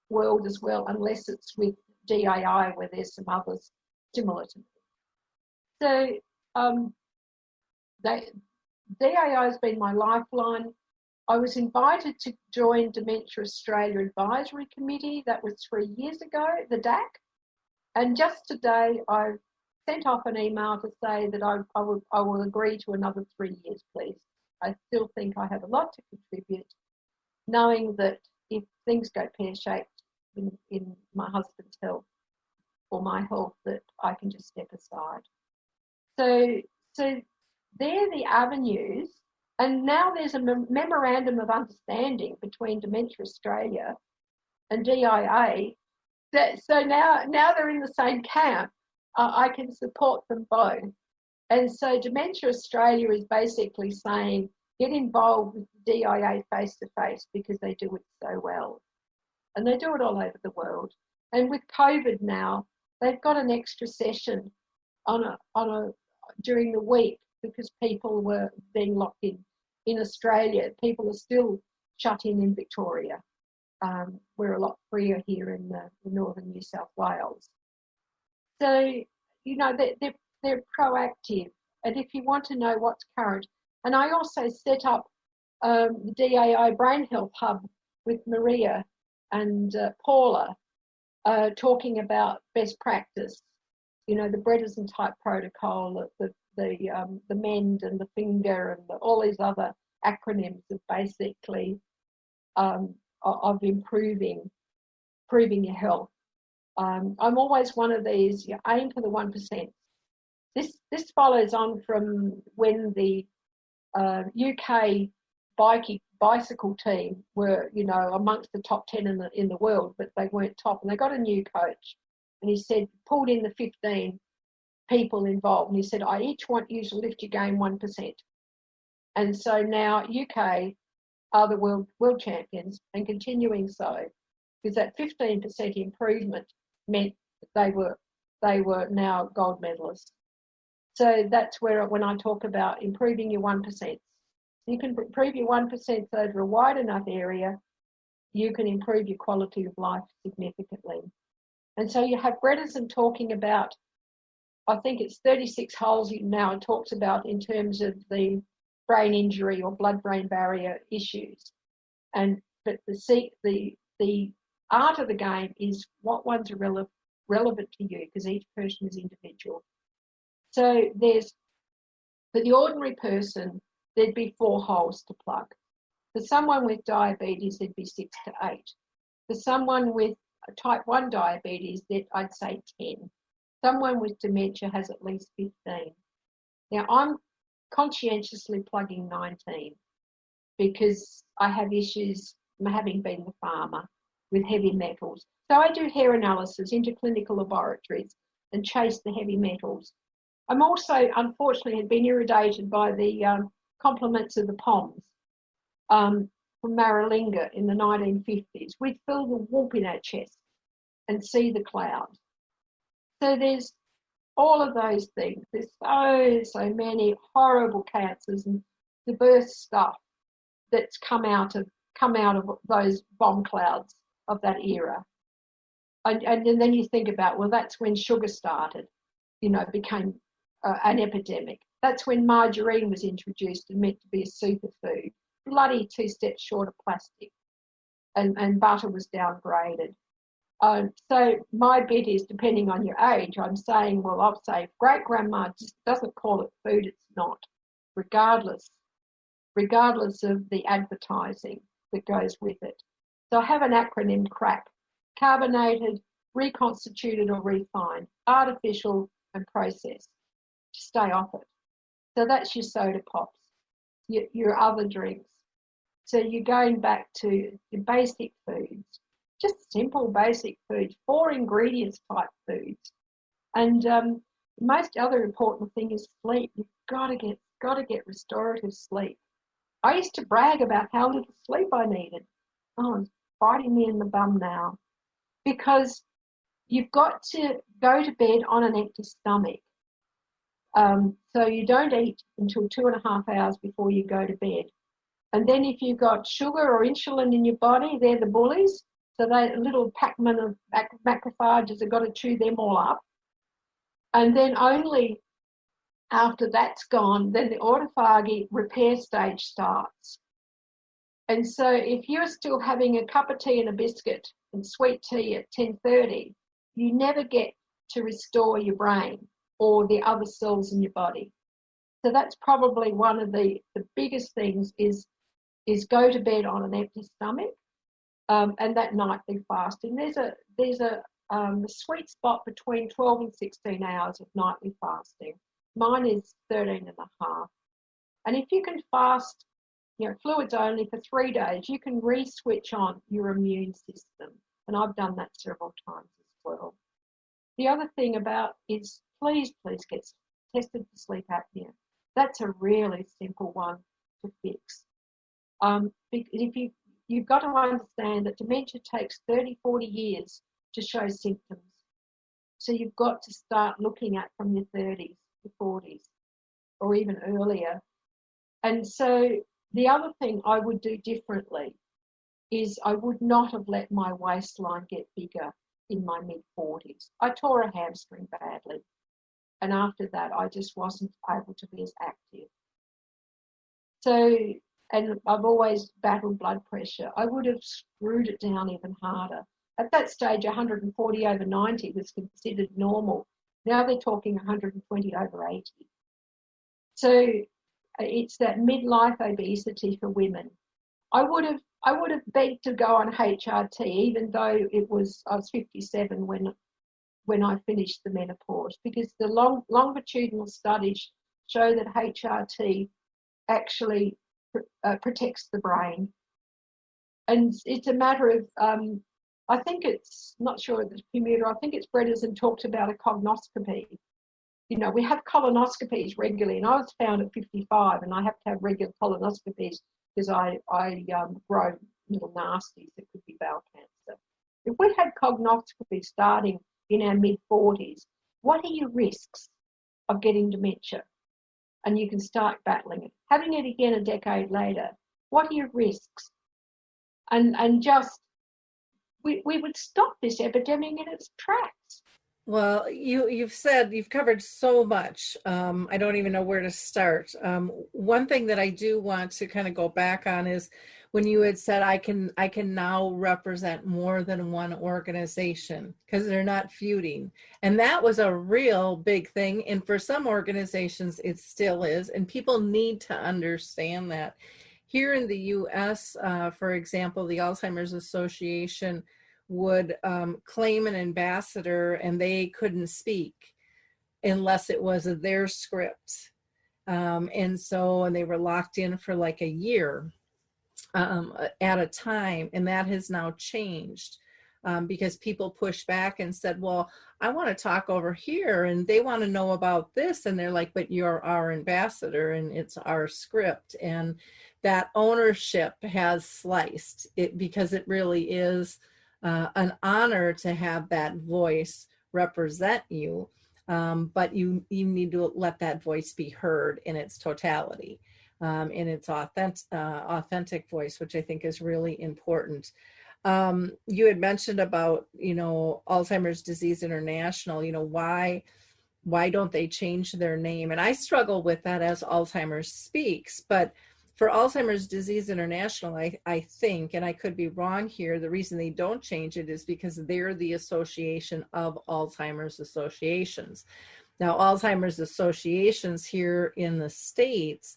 C: world as well, unless it's with DAI where there's some others similar to me. So DAI has been my lifeline. I was invited to join Dementia Australia Advisory Committee. That was 3 years ago, the DAC. And just today, I've sent off an email to say that I will agree to another 3 years, please. I still think I have a lot to contribute, knowing that if things go pear-shaped in my husband's health or my health, that I can just step aside. So they're the avenues. And now there's a memorandum of understanding between Dementia Australia and DIA. So now they're in the same camp. I can support them both. And so Dementia Australia is basically saying, get involved with DIA face-to-face because they do it so well. And they do it all over the world. And with COVID now, they've got an extra session during the week because people were being locked in Australia. People are still shut in Victoria. We're a lot freer here in the northern New South Wales. So, they're proactive. And if you want to know what's current, and I also set up the DAI Brain Health Hub with Maria and Paula, talking about best practice, the Bredesen type protocol, the MEND and the finger and all these other acronyms of basically of improving your health. I'm always one of these, you aim for the 1%. This follows on from when the UK bicycle team were, amongst the top 10 in the world, but they weren't top. And they got a new coach, and he said, pulled in the 15 people involved, and he said, I each want you to lift your game 1%. And so now UK are the world champions, and continuing so, because that 15% improvement meant that they were now gold medalists. So that's where, when I talk about improving your 1%, you can improve your 1% over a wide enough area, you can improve your quality of life significantly. And so you have Bredesen talking about, I think it's 36 holes now it talks about in terms of the brain injury or blood-brain barrier issues. But the art of the game is what ones are relevant to you, because each person is individual. So for the ordinary person, there'd be 4 holes to plug. For someone with diabetes, there'd be 6 to 8. For someone with type 1 diabetes, I'd say 10. Someone with dementia has at least 15. Now, I'm conscientiously plugging 19 because I have issues, having been the farmer, with heavy metals. So I do hair analysis into clinical laboratories and chase the heavy metals. I'm also, unfortunately, had been irradiated by the complements of the POMs from Maralinga in the 1950s. We'd feel the whoop in our chest and see the clouds. So there's all of those things. There's so many horrible cancers and diverse stuff that's come out of those bomb clouds of that era. And then you think about, well, that's when sugar started, became an epidemic. That's when margarine was introduced and meant to be a superfood. Bloody 2 steps short of plastic. And butter was downgraded. So my bit is, depending on your age, I'm saying, well, I'll say if great-grandma just doesn't call it food, it's not, regardless of the advertising that goes with it. So I have an acronym CRAC: carbonated, reconstituted or refined, artificial and processed. Stay off it. So that's your soda pops, your other drinks. So you're going back to your basic foods, just simple basic foods, 4 ingredients type foods. And the most other important thing is sleep. You've got to get restorative sleep. I used to brag about how little sleep I needed. Oh, it's biting me in the bum now, because you've got to go to bed on an empty stomach. So you don't eat until 2.5 hours before you go to bed. And then if you've got sugar or insulin in your body, they're the bullies. So they little Pac-Man of macrophages have got to chew them all up. And then only after that's gone, then the autophagy repair stage starts. And so if you're still having a cup of tea and a biscuit and sweet tea at 10:30, you never get to restore your brain or the other cells in your body. So that's probably one of the biggest things is go to bed on an empty stomach, and that nightly fasting. There's a sweet spot between 12 and 16 hours of nightly fasting. Mine is 13 and a half. And if you can fast, fluids only for 3 days, you can re-switch on your immune system. And I've done that several times as well. The other thing about is please get tested for sleep apnea. That's a really simple one to fix. If you've got to understand that dementia takes 30, 40 years to show symptoms. So you've got to start looking at from your 30s to 40s or even earlier. And so the other thing I would do differently is I would not have let my waistline get bigger in my mid-40s. I tore a hamstring badly. And after that, I just wasn't able to be as active. So, and I've always battled blood pressure. I would have screwed it down even harder. At that stage, 140 over 90 was considered normal. Now they're talking 120 over 80. So it's that midlife obesity for women. I would have begged to go on HRT, even though I was 57 when I finished the menopause, because the longitudinal studies show that HRT actually protects the brain. And it's a matter of, I think it's, not sure of the commuter, I think it's Bredesen talked about a cognoscopy. We have colonoscopies regularly, and I was found at 55, and I have to have regular colonoscopies because I grow little nasties that could be bowel cancer. If we had colonoscopy starting in our mid-40s, what are your risks of getting dementia? And you can start battling it. Having it again a decade later, what are your risks? And just, we would stop this epidemic in its tracks.
B: Well, you've covered so much. I don't even know where to start. One thing that I do want to kind of go back on is when you had said I can now represent more than one organization because they're not feuding. And that was a real big thing. And for some organizations, it still is. And people need to understand that. Here in the U.S., for example, the Alzheimer's Association would claim an ambassador, and they couldn't speak unless it was their script. And they were locked in for like a year at a time. And that has now changed because people pushed back and said, well, I want to talk over here and they want to know about this. And they're like, but you're our ambassador and it's our script. And that ownership has sliced it because it really is an honor to have that voice represent you, but you need to let that voice be heard in its totality, in its authentic voice, which I think is really important. You had mentioned about, Alzheimer's Disease International, why don't they change their name? And I struggle with that as Alzheimer's Speaks, but for Alzheimer's Disease International, I think, and I could be wrong here, the reason they don't change it is because they're the association of Alzheimer's associations. Now, Alzheimer's associations here in the States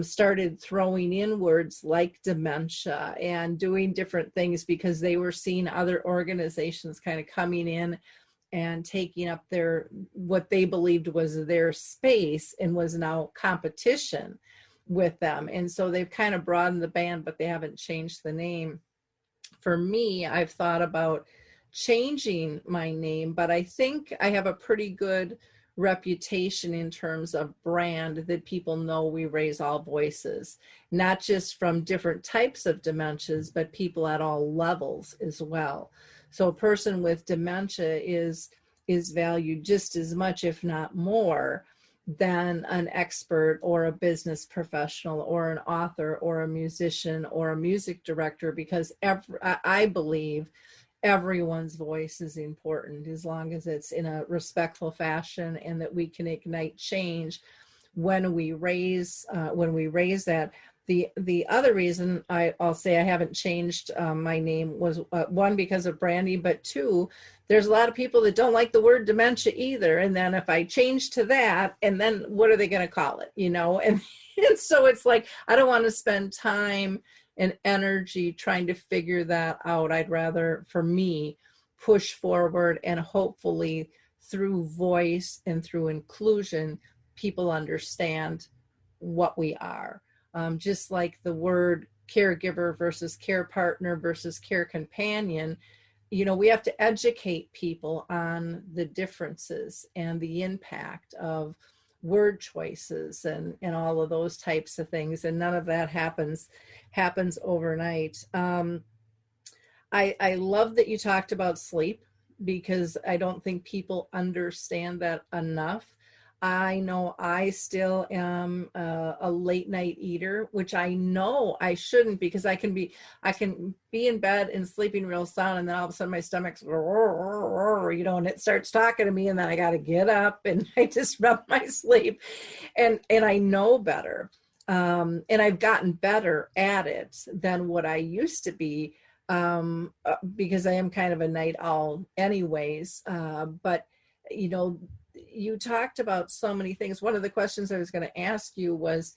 B: started throwing in words like dementia and doing different things because they were seeing other organizations kind of coming in and taking up what they believed was their space and was now competition with them. And so they've kind of broadened the band, but they haven't changed the name. For me, I've thought about changing my name, but I think I have a pretty good reputation in terms of brand that people know we raise all voices, not just from different types of dementias, but people at all levels as well. So a person with dementia is valued just as much, if not more, than an expert or a business professional or an author or a musician or a music director, because I believe everyone's voice is important as long as it's in a respectful fashion, and that we can ignite change when we raise that. The other reason I'll say I haven't changed my name was one, because of branding, but two, there's a lot of people that don't like the word dementia either. And then if I change to that, and then what are they going to call it? And so it's like, I don't want to spend time and energy trying to figure that out. I'd rather, for me, push forward, and hopefully through voice and through inclusion, people understand what we are. Just like the word caregiver versus care partner versus care companion, we have to educate people on the differences and the impact of word choices and all of those types of things. And none of that happens overnight. I love that you talked about sleep, because I don't think people understand that enough. I know I still am a late night eater, which I know I shouldn't, because I can be in bed and sleeping real sound, and then all of a sudden my stomach's, and it starts talking to me, and then I got to get up and I disrupt my sleep, and I know better, and I've gotten better at it than what I used to be, because I am kind of a night owl anyways, but you talked about so many things. One of the questions I was going to ask you was,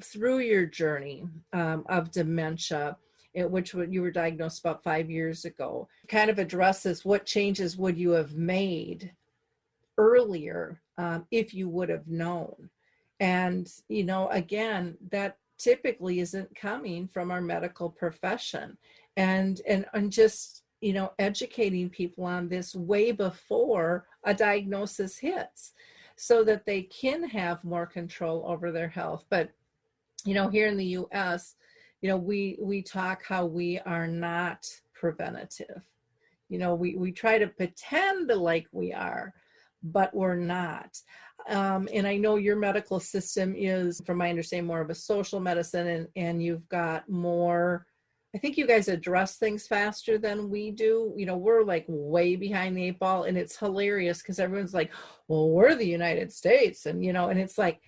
B: through your journey of dementia, which you were diagnosed about 5 years ago, kind of addresses what changes would you have made earlier if you would have known. And, again, that typically isn't coming from our medical profession. And just, educating people on this way before a diagnosis hits, so that they can have more control over their health. But, here in the US, we talk how we are not preventative. We try to pretend like we are, but we're not. And I know your medical system is, from my understanding, more of a social medicine, and you've got more, I think you guys address things faster than we do. We're like way behind the 8 ball, and it's hilarious because everyone's like, well, we're the United States. And, and it's like,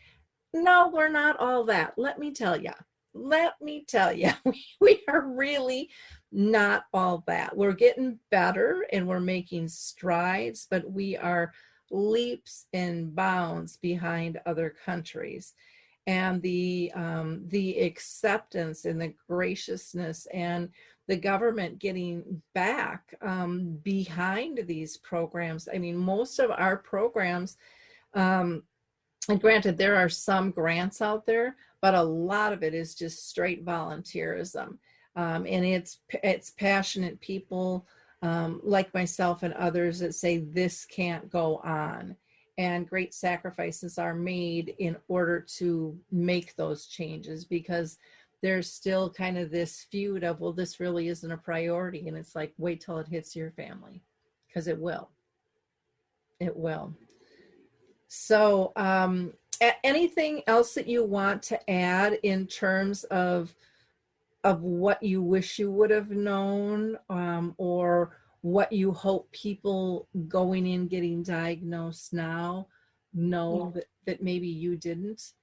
B: no, we're not all that. Let me tell you, we are really not all that. We're getting better and we're making strides, but we are leaps and bounds behind other countries. And the acceptance and the graciousness and the government getting back behind these programs. I mean, most of our programs, and granted, there are some grants out there, but a lot of it is just straight volunteerism. And it's passionate people like myself and others that say this can't go on. And great sacrifices are made in order to make those changes, because there's still kind of this feud of, well, this really isn't a priority. And it's like, wait till it hits your family, because it will. It will. So anything else that you want to add in terms of what you wish you would have known, or what you hope people going in getting diagnosed now know that maybe you didn't?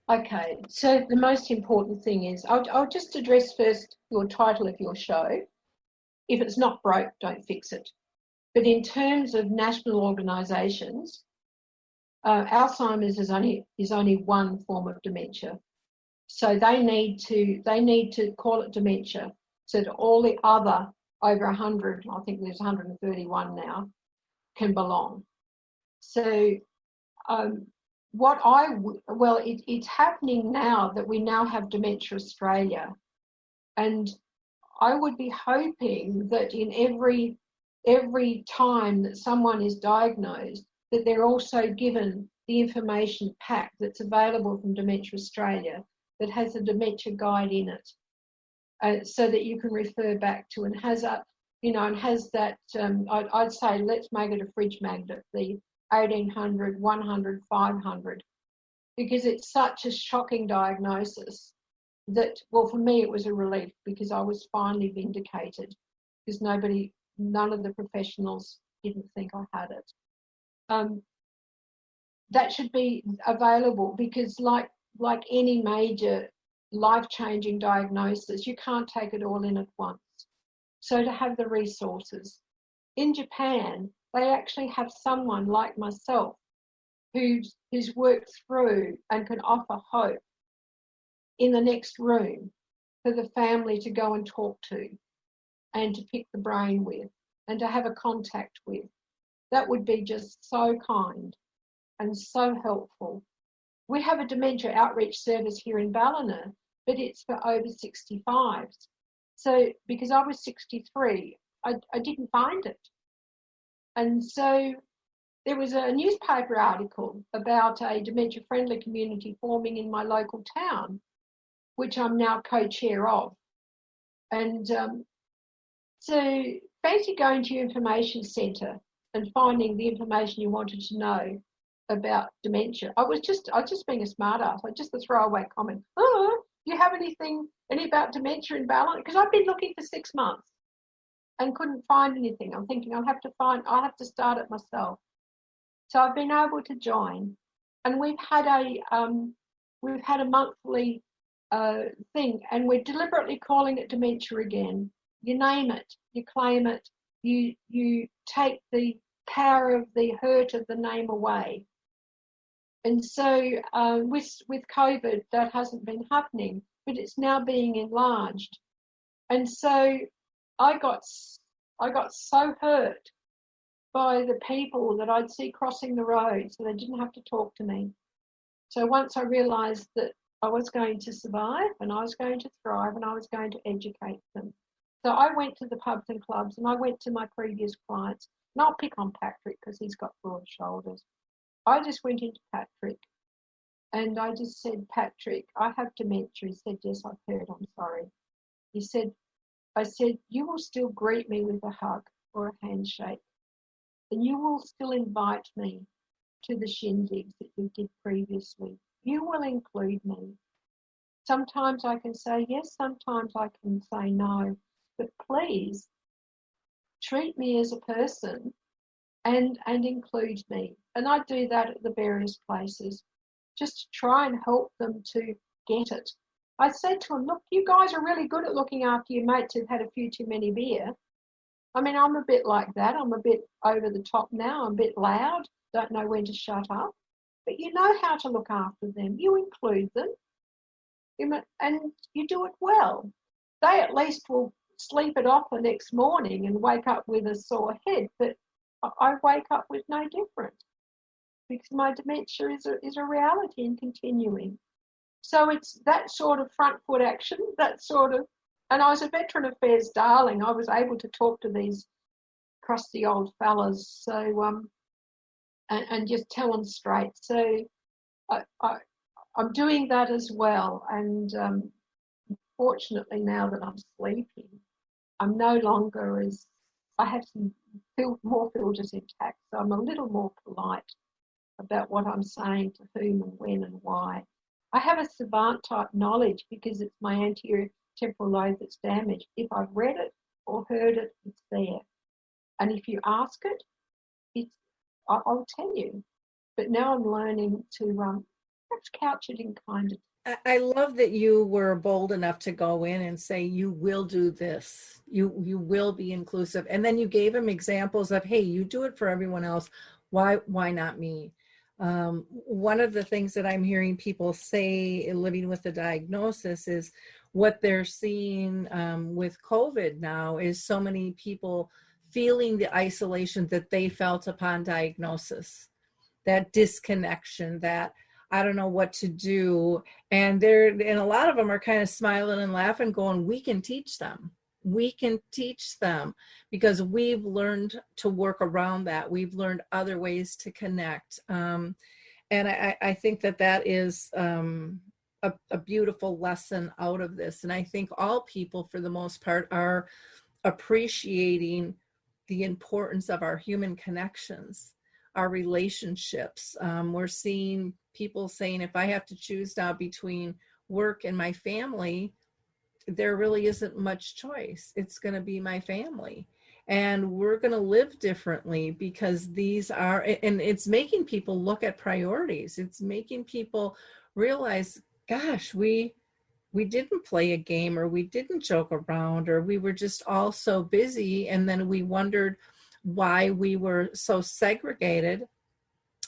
C: Okay, so the most important thing is, I'll just address first your title of your show. If it's not broke, don't fix it. But in terms of national organisations, Alzheimer's is only one form of dementia. So they need to call it dementia so that all the other over 100, I think there's 131 now, can belong. So it's happening now that we now have Dementia Australia, and I would be hoping that in every time that someone is diagnosed, that they're also given the information pack that's available from Dementia Australia that has a dementia guide in it, so that you can refer back to, and has that, I'd say let's make it a fridge magnet, the 1800, 100, 500, because it's such a shocking diagnosis that, well, for me it was a relief because I was finally vindicated, because none of the professionals didn't think I had it. That should be available, because like any major life-changing diagnosis, you can't take it all in at once. So to have the resources. In Japan, they actually have someone like myself who's worked through and can offer hope in the next room for the family to go and talk to and to pick the brain with and to have a contact with. That would be just so kind and so helpful. We have a dementia outreach service here in Ballina, but it's for over 65s. So because I was 63, I didn't find it. And so there was a newspaper article about a dementia-friendly community forming in my local town, which I'm now co-chair of. And so fancy going to your information centre and finding the information you wanted to know about dementia. I was just being a smart ass. I just a throwaway comment. Oh, do you have any about dementia in Ballina? Because I've been looking for 6 months and couldn't find anything. I'm thinking I have to start it myself. So I've been able to join, and we've had a monthly thing, and we're deliberately calling it dementia again. You name it, you claim it, you take the power of the hurt of the name away. And so with COVID, that hasn't been happening, but it's now being enlarged. And so I got so hurt by the people that I'd see crossing the road, so they didn't have to talk to me. So once I realised that I was going to survive and I was going to thrive and I was going to educate them. So I went to the pubs and clubs, and I went to my previous clients, and I'll pick on Patrick because he's got broad shoulders. I just went into Patrick and I just said, Patrick, I have dementia. He said, yes, I've heard, I'm sorry. I said, you will still greet me with a hug or a handshake, and you will still invite me to the shindigs that you did previously. You will include me. Sometimes I can say yes, sometimes I can say no, but please treat me as a person and include me. And I do that at the various places, just to try and help them to get it. I said to them, look, you guys are really good at looking after your mates who've had a few too many beer. I mean, I'm a bit like that. I'm a bit over the top now. I'm a bit loud, don't know when to shut up. But you know how to look after them. You include them, and you do it well. They at least will sleep it off the next morning and wake up with a sore head, but I wake up with no different because my dementia is a reality and continuing. So it's that sort of front foot action, and I was a Veteran Affairs darling. I was able to talk to these crusty old fellas, so and just tell them straight. So I'm doing that as well, and fortunately now that I'm sleeping, I'm no longer I have some more filters intact, so I'm a little more polite about what I'm saying to whom and when and why. I have a savant type knowledge because it's my anterior temporal lobe that's damaged. If I've read it or heard it, it's there. And if you ask it, I'll tell you. But now I'm learning to perhaps couch it in kind of.
B: I love that you were bold enough to go in and say, you will do this. You will be inclusive. And then you gave him examples of, hey, you do it for everyone else. Why not me? One of the things that I'm hearing people say living with the diagnosis is what they're seeing with COVID now is so many people feeling the isolation that they felt upon diagnosis, that disconnection, that I don't know what to do. And a lot of them are kind of smiling and laughing, going, we can teach them. We can teach them because we've learned to work around that. We've learned other ways to connect. And I think that is a beautiful lesson out of this. And I think all people, for the most part, are appreciating the importance of our human connections, our relationships. We're seeing people saying, if I have to choose now between work and my family, there really isn't much choice. It's going to be my family. And we're going to live differently because these are, and it's making people look at priorities. It's making people realize, gosh, we didn't play a game, or we didn't joke around, or we were just all so busy. And then we wondered why we were so segregated.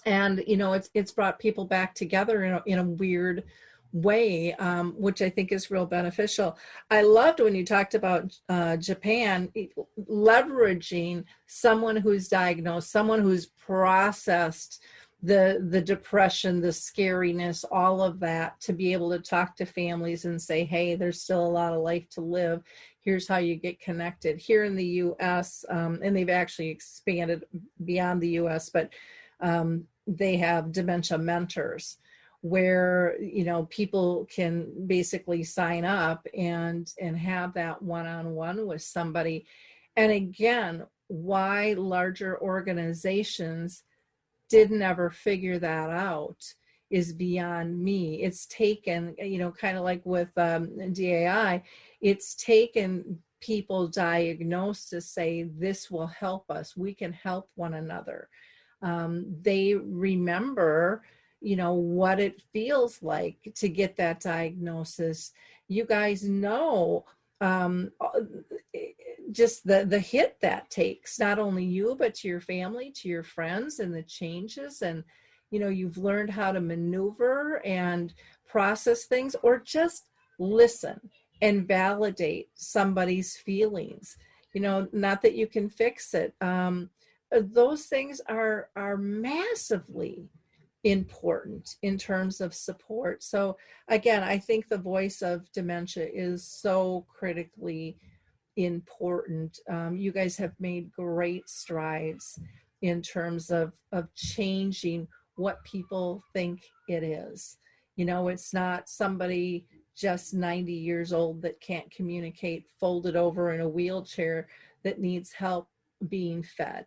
B: And, you know, it's brought people back together in a weird way, which I think is real beneficial. I loved when you talked about Japan leveraging someone who's diagnosed, someone who's processed the depression, the scariness, all of that, to be able to talk to families and say, hey, there's still a lot of life to live. Here's how you get connected. Here in the U.S., and they've actually expanded beyond the U.S., but they have dementia mentors, where, you know, people can basically sign up and have that one-on-one with somebody. And again, why larger organizations didn't ever figure that out is beyond me. It's taken, you know, kind of like with DAI, it's taken people diagnosed to say, this will help us. We can help one another. They remember, you know, what it feels like to get that diagnosis. You guys know just the hit that takes, not only you, but to your family, to your friends, and the changes. And, you know, you've learned how to maneuver and process things, or just listen and validate somebody's feelings. You know, not that you can fix it. Those things are massively important in terms of support. So again, I think the voice of dementia is so critically important. You guys have made great strides in terms of changing what people think it is. You know, it's not somebody just 90 years old that can't communicate, folded over in a wheelchair, that needs help being fed.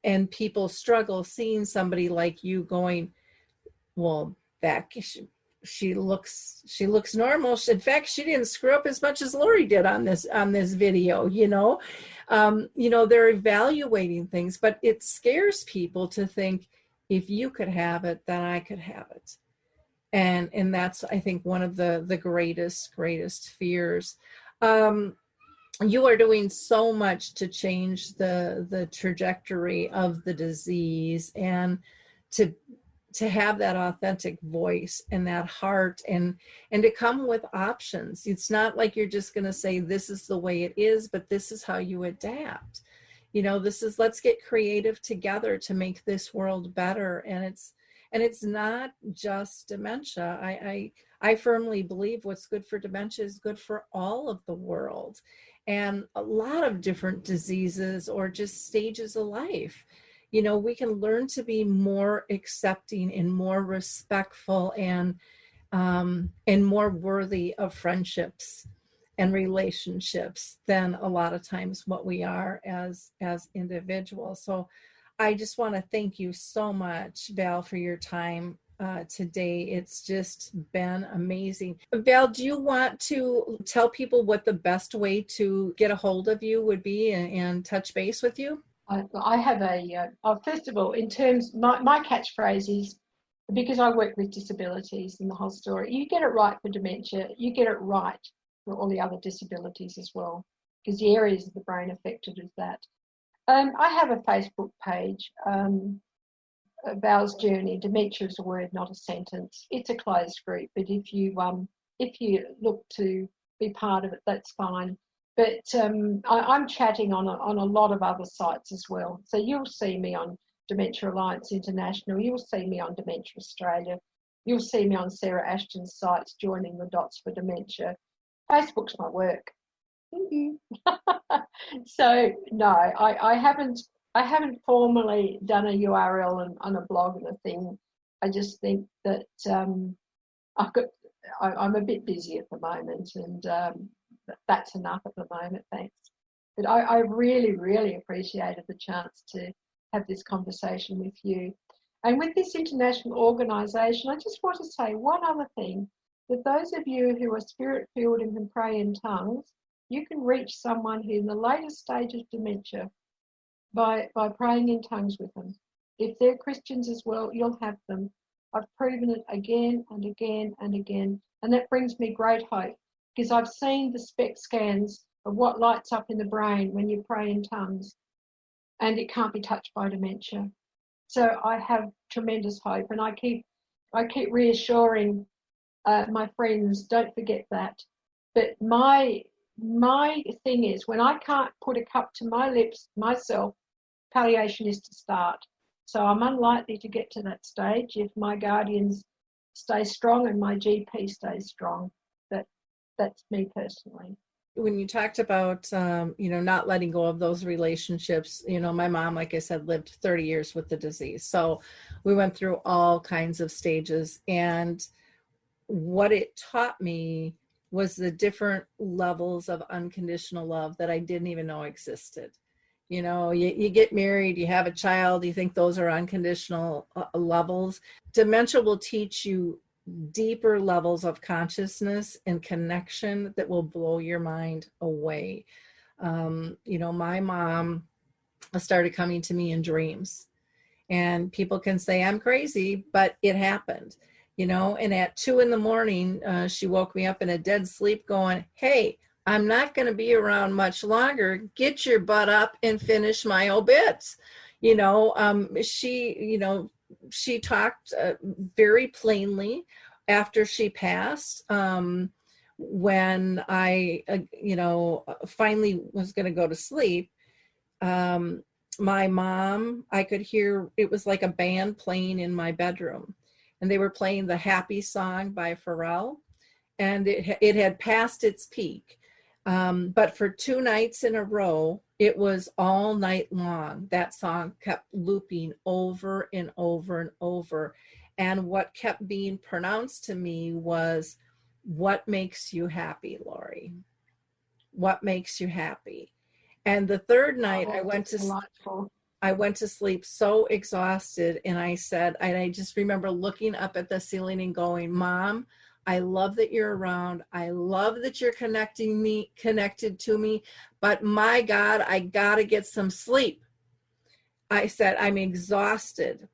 B: And people struggle seeing somebody like you going, well, that she looks normal. In fact, she didn't screw up as much as Lori did on this video. You know, they're evaluating things, but it scares people to think, if you could have it, then I could have it. And that's, I think, one of the greatest fears. You are doing so much to change the trajectory of the disease, and to have that authentic voice and that heart, and to come with options. It's not like you're just going to say, this is the way it is, but this is how you adapt. You know, this is, let's get creative together to make this world better. And it's not just dementia. I firmly believe what's good for dementia is good for all of the world, and a lot of different diseases or just stages of life. You know, we can learn to be more accepting and more respectful and more worthy of friendships and relationships than a lot of times what we are as individuals. So I just want to thank you so much, Val, for your time today. It's just been amazing. Val, do you want to tell people what the best way to get a hold of you would be and touch base with you?
C: I have first of all, in terms, my catchphrase is, because I work with disabilities in the whole story, you get it right for dementia, you get it right for all the other disabilities as well, because the areas of the brain affected is that. I have a Facebook page. Val's journey. Dementia is a word, not a sentence. It's a closed group, but if you look to be part of it, that's fine. But I'm chatting on a lot of other sites as well. So you'll see me on Dementia Alliance International. You'll see me on Dementia Australia. You'll see me on Sarah Ashton's sites, joining the dots for dementia. Facebook's my work. Thank you. So no, I haven't formally done a URL and on a blog and a thing. I just think that I'm a bit busy at the moment, and that's enough at the moment. Thanks. But I really, really appreciated the chance to have this conversation with you. And with this international organisation, I just want to say one other thing, that those of you who are spirit-filled and can pray in tongues, you can reach someone who in the later stage of dementia by praying in tongues with them. If they're Christians as well, you'll have them. I've proven it again and again and again, and that brings me great hope, because I've seen the SPECT scans of what lights up in the brain when you pray in tongues, and it can't be touched by dementia. So I have tremendous hope, and I keep reassuring my friends, don't forget that. But my thing is, when I can't put a cup to my lips myself, palliation is to start. So I'm unlikely to get to that stage if my guardians stay strong and my GP stays strong. That's me personally.
B: When you talked about, not letting go of those relationships, my mom, like I said, lived 30 years with the disease. So we went through all kinds of stages. And what it taught me was the different levels of unconditional love that I didn't even know existed. You get married, you have a child, you think those are unconditional levels. Dementia will teach you deeper levels of consciousness and connection that will blow your mind away. My mom started coming to me in dreams, and people can say I'm crazy, but it happened, and at 2 a.m, she woke me up in a dead sleep going, "Hey, I'm not going to be around much longer. Get your butt up and finish my obits." She talked very plainly after she passed. When I, finally was going to go to sleep, my mom, I could hear, it was like a band playing in my bedroom, and they were playing the Happy song by Pharrell, and it had passed its peak. But for 2 nights in a row, it was all night long. That song kept looping over and over and over. And what kept being pronounced to me was, "What makes you happy, Lori? What makes you happy?" And the third night, I went to sleep so exhausted, and I just remember looking up at the ceiling and going, "Mom, I love that you're around. I love that you're connected to me, but my God, I gotta get some sleep." I said, "I'm exhausted."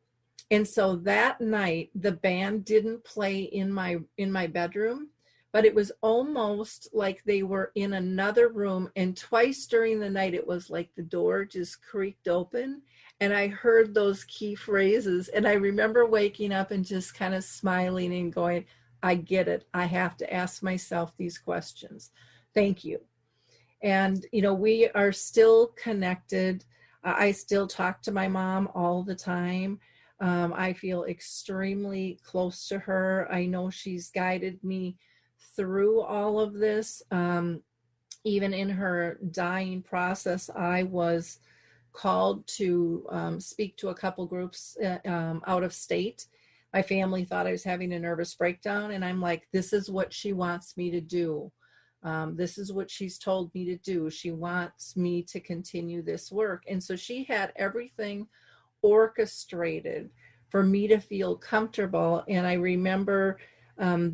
B: And so that night, the band didn't play in my bedroom, but it was almost like they were in another room. And twice during the night, it was like the door just creaked open, and I heard those key phrases. And I remember waking up and just kind of smiling and going, "I get it. I have to ask myself these questions. Thank you." And, we are still connected. I still talk to my mom all the time. I feel extremely close to her. I know she's guided me through all of this. Even in her dying process, I was called to speak to a couple groups out of state. My family thought I was having a nervous breakdown, and I'm like, this is what she wants me to do. This is what she's told me to do. She wants me to continue this work. And so she had everything orchestrated for me to feel comfortable. And I remember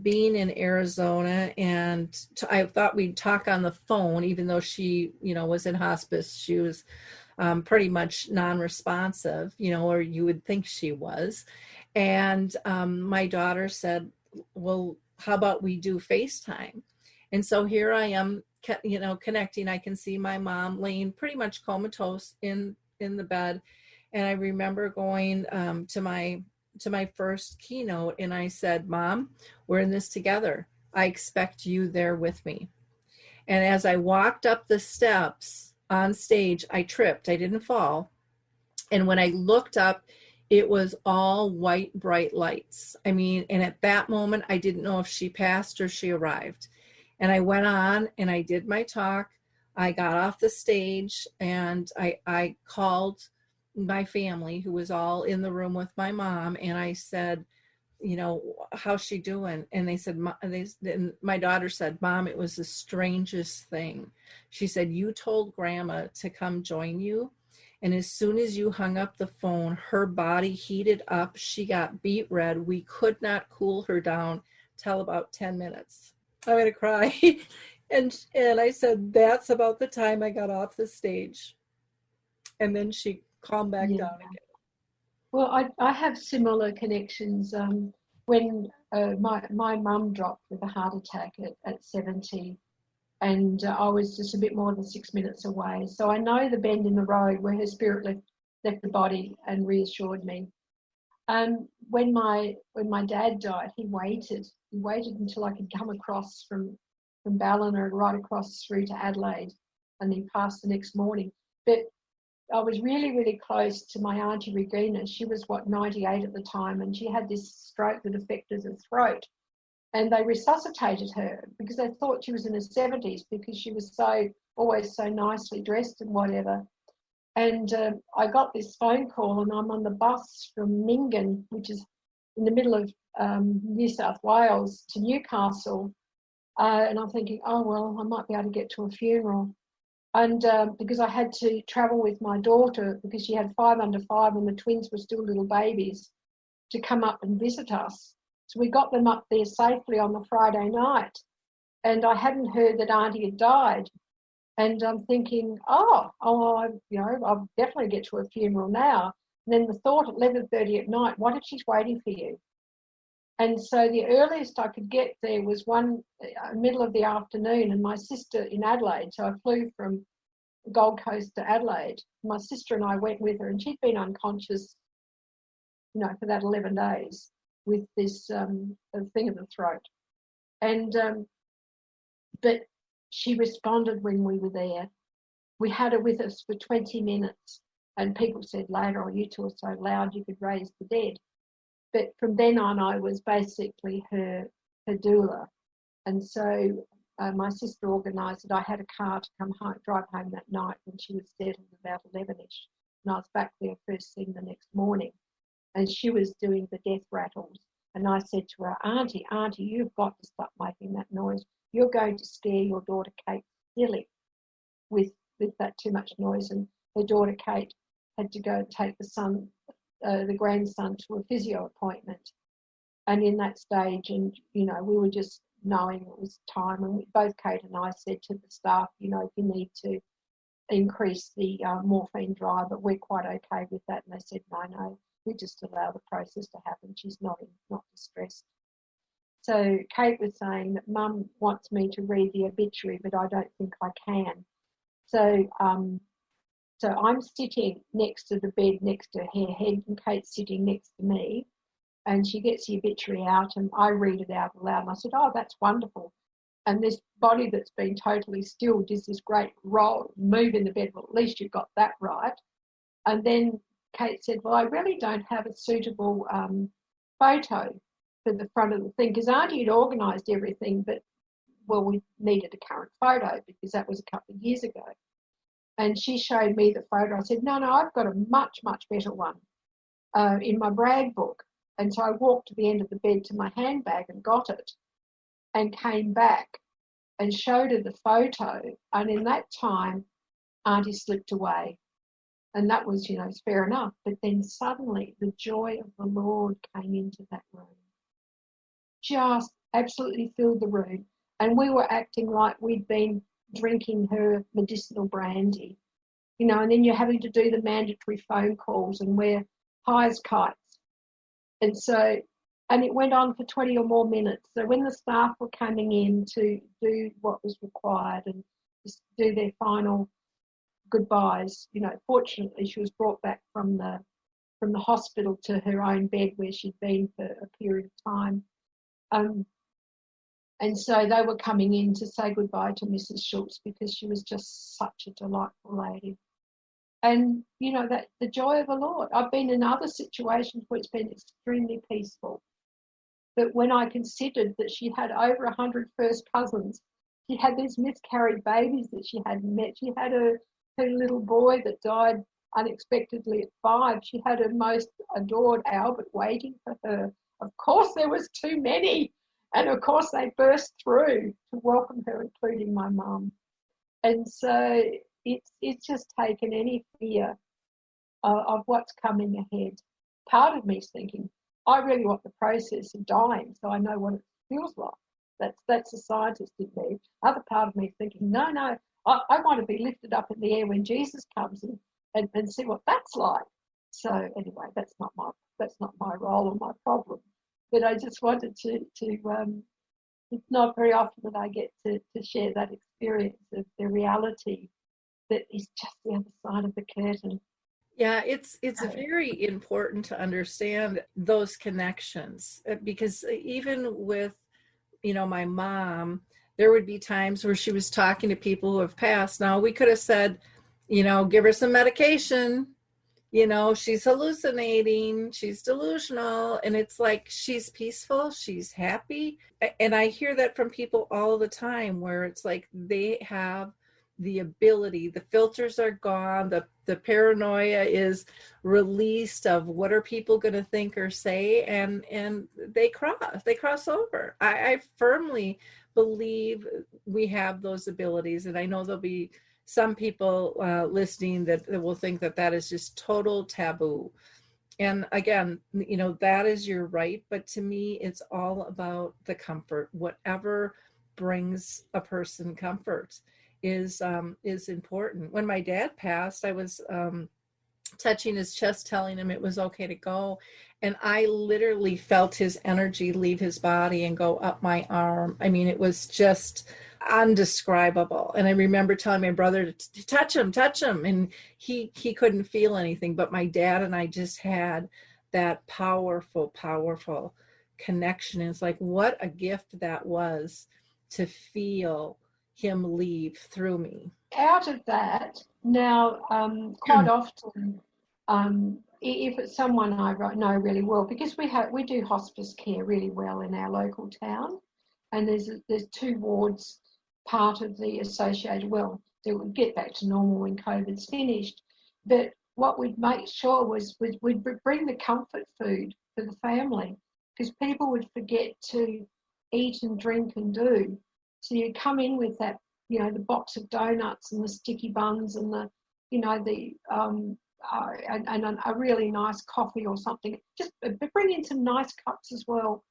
B: being in Arizona, and I thought we'd talk on the phone, even though she, was in hospice. She was pretty much non-responsive, or you would think she was. And my daughter said, "Well, how about we do FaceTime?" And so here I am, connecting. I can see my mom laying pretty much comatose in the bed. And I remember going to my first keynote, and I said, Mom, we're in this together. I expect you there with me. And as I walked up the steps on stage, I tripped. I didn't fall. And when I looked up, it was all white, bright lights. I mean, and at that moment, I didn't know if she passed or she arrived. And I went on and I did my talk. I got off the stage and I called my family, who was all in the room with my mom, and I said, you know, how's she doing? And they said, my daughter said, Mom, it was the strangest thing. She said, you told Grandma to come join you. And as soon as you hung up the phone, her body heated up. She got beet red. We could not cool her down till about 10 minutes. I'm going to cry. and I said, that's about the time I got off the stage. And then she calmed back down again.
C: Well, I have similar connections. When my mum dropped with a heart attack at 70, and I was just a bit more than 6 minutes away. So I know the bend in the road where her spirit left the body and reassured me. When my dad died, he waited until I could come across from Ballina right across through to Adelaide, and he passed the next morning. But I was really, really close to my Auntie Regina. She was, 98 at the time, and she had this stroke that affected her throat. And they resuscitated her because they thought she was in her 70s because she was always so nicely dressed and whatever. And I got this phone call, and I'm on the bus from Mingan, which is in the middle of New South Wales, to Newcastle. And I'm thinking, oh, well, I might be able to get to a funeral. And because I had to travel with my daughter because she had 5 under 5 and the twins were still little babies, to come up and visit us. So we got them up there safely on the Friday night. And I hadn't heard that Auntie had died. And I'm thinking, I'll definitely get to a funeral now. And then the thought at 11:30 at night, what if she's waiting for you? And so the earliest I could get there was middle of the afternoon, and my sister in Adelaide. So I flew from Gold Coast to Adelaide. My sister and I went with her, and she'd been unconscious, for that 11 days with this thing in the throat. And but she responded when we were there. We had her with us for 20 minutes, and people said later, oh, you two are so loud you could raise the dead. But from then on, I was basically her doula. And so my sister organised that I had a car to drive home that night when she was dead at about 11ish. And I was back there first thing the next morning. And she was doing the death rattles. And I said to her, Auntie, you've got to stop making that noise. You're going to scare your daughter Kate silly with that too much noise. And her daughter Kate had to go take the grandson to a physio appointment. And in that stage, and we were just knowing it was time, and both Kate and I said to the staff, if you need to increase the morphine drive, but we're quite okay with that. And they said, no, we just allow the process to happen. She's not distressed. So Kate was saying that Mum wants me to read the obituary, but I don't think I can. So I'm sitting next to the bed next to her head, and Kate's sitting next to me, and she gets the obituary out and I read it out aloud. And I said, oh, that's wonderful. And this body that's been totally still does this great roll, move in the bed. Well, at least you got that right. And then Kate said, well, I really don't have a suitable photo for the front of the thing, because Auntie had organised everything, but, well, we needed a current photo because that was a couple of years ago. And she showed me the photo. I said, no, I've got a much, much better one in my brag book. And so I walked to the end of the bed to my handbag and got it, and came back and showed her the photo. And in that time, Auntie slipped away. And that was, fair enough. But then suddenly the joy of the Lord came into that room. Just absolutely filled the room. And we were acting like we'd been drinking her medicinal brandy, and then you're having to do the mandatory phone calls and wear high as kites. And it went on for 20 or more minutes. So when the staff were coming in to do what was required and just do their final goodbyes. You know, fortunately, she was brought back from the hospital to her own bed where she'd been for a period of time. And so they were coming in to say goodbye to Mrs. Schultz because she was just such a delightful lady. And, you know, that the joy of the Lord. I've been in other situations where it's been extremely peaceful. But when I considered that she had over 100 first cousins, she had these miscarried babies that she hadn't met. She had her little boy that died unexpectedly at 5. She had her most adored Albert waiting for her. Of course, there was too many. And of course, they burst through to welcome her, including my mum. And so it's just taken any fear of what's coming ahead. Part of me is thinking, I really want the process of dying so I know what it feels like. That's a scientist in me. Other part of me is thinking, no, I want to be lifted up in the air when Jesus comes and see what that's like. So anyway, that's not my role or my problem. But I just wanted to it's not very often that I get to share that experience of the reality that is just the other side of the curtain.
B: Yeah, it's very important to understand those connections, because even with, you know, my mom, there would be times where she was talking to people who have passed. Now, we could have said, you know, give her some medication, you know, she's hallucinating, she's delusional, and it's like she's peaceful, she's happy. And I hear that from people all the time where it's like they have the ability, the filters are gone, the paranoia is released of what are people going to think or say, and they cross over. I firmly believe we have those abilities, and I know there'll be some people listening that will think that is just total taboo. And again, you know, that is your right, but to me, it's all about the comfort. Whatever brings a person comfort is important. When my dad passed, I was touching his chest, telling him it was okay to go, and I literally felt his energy leave his body and go up my arm. I mean, it was just undescribable. And I remember telling my brother to touch him, and he couldn't feel anything. But my dad and I just had that powerful connection. And it's like, what a gift that was to feel him leave through me.
C: Out of that, now, quite often, if it's someone I know really well, because we do hospice care really well in our local town, and there's 2 wards part of the associated. Well, they will get back to normal when COVID's finished, but what we'd make sure was we'd bring the comfort food for the family, because people would forget to eat and drink and do. So you come in with that, you know, the box of donuts and the sticky buns and the, you know, and a really nice coffee or something. Just bring in some nice cups as well,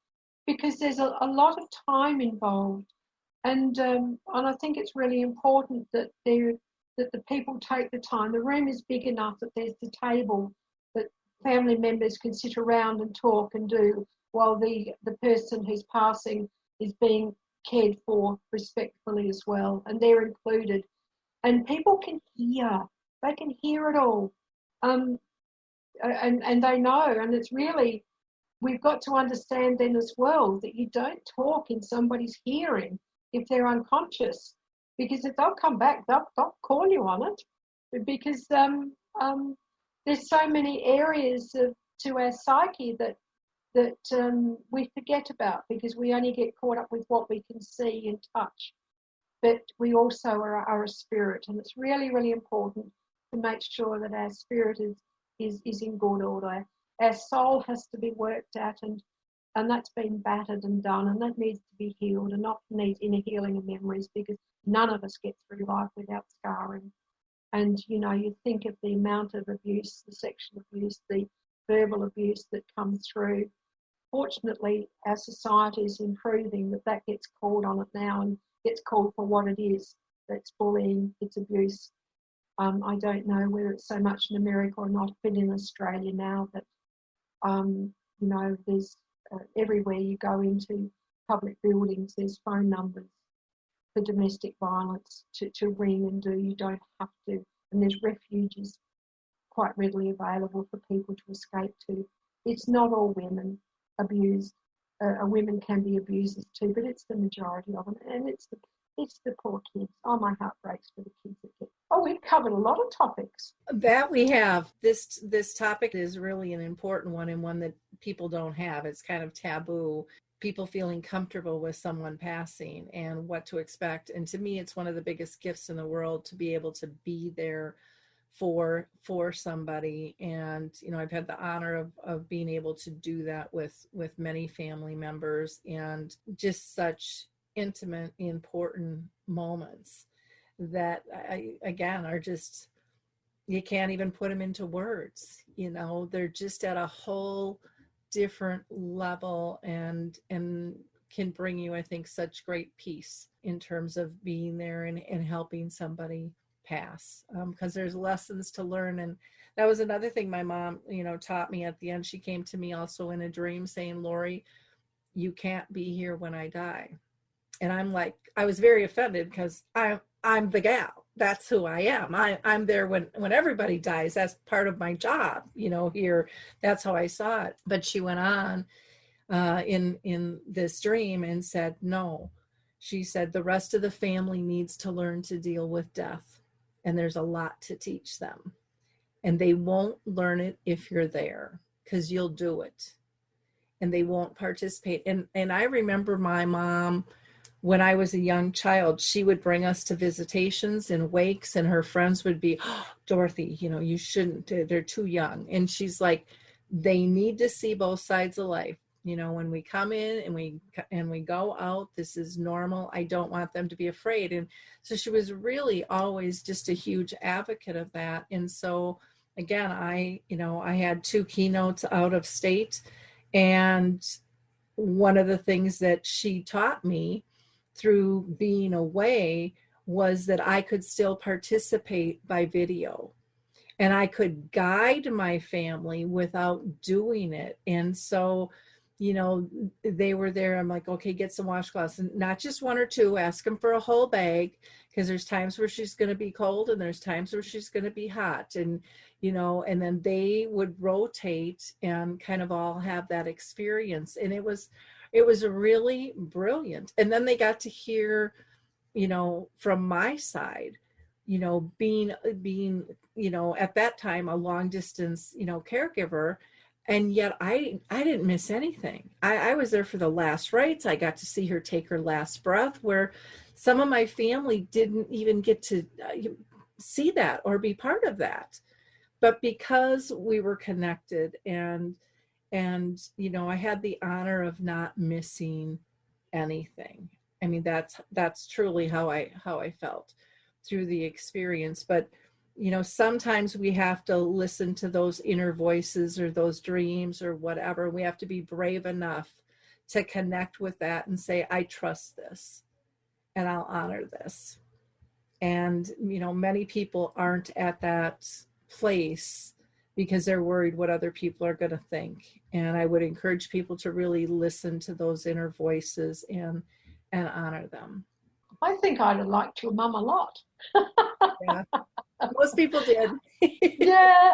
C: because there's a lot of time involved, and I think it's really important that the people take the time. The room is big enough that there's the table that family members can sit around and talk and do while the person who's passing is being cared for respectfully as well, and they're included. And people can hear. They can hear it all. And they know, and it's really, we've got to understand then as well that you don't talk in somebody's hearing if they're unconscious, because if they'll come back, they'll call you on it, because there's so many areas to our psyche that we forget about, because we only get caught up with what we can see and touch. But we also are a spirit, and it's really, really important to make sure that our spirit is in good order. Our soul has to be worked at, and that's been battered and done, and that needs to be healed, and often needs inner healing and memories, because none of us get through life without scarring. And, you know, you think of the amount of abuse, the sexual abuse, the verbal abuse that comes through. Fortunately, our society is improving, that gets called on it now and gets called for what it is. That's bullying, it's abuse. I don't know whether it's so much in America or not, but in Australia now that, you know, there's everywhere you go into public buildings, there's phone numbers for domestic violence to ring and do. You don't have to and there's refuges quite readily available for people to escape to. It's not all women abused. Women can be abusers too, but it's the majority of them, and it's the poor kids. Oh, my heart breaks for the kids that get. Oh, we've covered a lot of topics.
B: That we have. This topic is really an important one, and one that people don't have. It's kind of taboo. People feeling comfortable with someone passing and what to expect. And to me, it's one of the biggest gifts in the world to be able to be there for somebody. And I've had the honor of being able to do that with many family members, and just such intimate, important moments that are just, you can't even put them into words. They're just at a whole different level, and can bring you, I think, such great peace in terms of being there and helping somebody pass, because there's lessons to learn. And that was another thing my mom taught me at the end. She came to me also in a dream saying, Lori, you can't be here when I die. And I was very offended, because I'm the gal. That's who I am. I'm there when everybody dies. That's part of my job, here. That's how I saw it. But she went on in this dream and said, no. She said, the rest of the family needs to learn to deal with death. And there's a lot to teach them. And they won't learn it if you're there, because you'll do it. And they won't participate. And I remember my mom, when I was a young child, she would bring us to visitations and wakes, and her friends would be, oh, Dorothy, you shouldn't, they're too young. And she's like, they need to see both sides of life. When we come in and we go out, this is normal. I don't want them to be afraid. And so she was really always just a huge advocate of that. And so again, I had 2 keynotes out of state, and one of the things that she taught me through being away was that I could still participate by video, and I could guide my family without doing it. And so, they were there. I'm like, okay, get some washcloths, and not just 1 or 2, ask them for a whole bag, because there's times where she's going to be cold and there's times where she's going to be hot. And, and then they would rotate and kind of all have that experience. And it was really brilliant. And then they got to hear, from my side, being, at that time, a long distance, caregiver. And yet I didn't miss anything. I was there for the last rites. I got to see her take her last breath, where some of my family didn't even get to see that or be part of that. But because we were connected, and I had the honor of not missing anything. I mean, that's truly how I felt through the experience. But sometimes we have to listen to those inner voices or those dreams or whatever. We have to be brave enough to connect with that and say, I trust this and I'll honor this. And, many people aren't at that place because they're worried what other people are going to think. And I would encourage people to really listen to those inner voices and honor them.
C: I think I'd have liked your mum a lot.
B: Yeah. Most people did.
C: Yeah.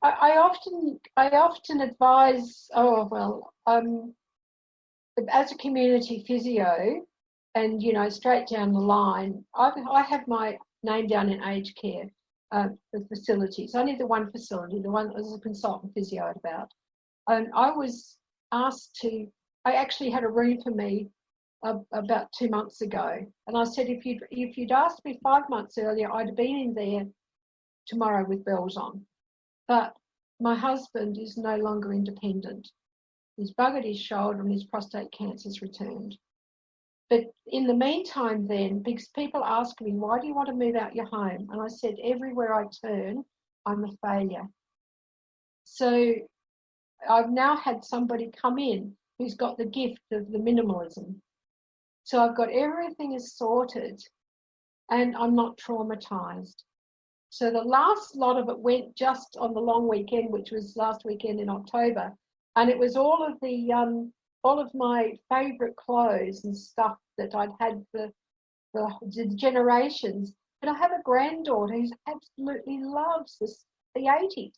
C: I often advise. As a community physio, and straight down the line, I have my name down in aged care for facilities. Only the one facility, the one that was a consultant physio about. And I was asked to. I actually had a room for me about 2 months ago, and I said, if you'd asked me 5 months earlier, I'd have been in there tomorrow with bells on. But my husband is no longer independent. He's buggered his shoulder and his prostate cancer's returned. But in the meantime then, because people ask me, why do you want to move out your home? And I said, everywhere I turn, I'm a failure. So I've now had somebody come in who's got the gift of the minimalism. So I've got everything is sorted and I'm not traumatized. So the last lot of it went just on the long weekend, which was last weekend in October. And it was all of my favorite clothes and stuff that I'd had for the generations. But I have a granddaughter who absolutely loves the 80s.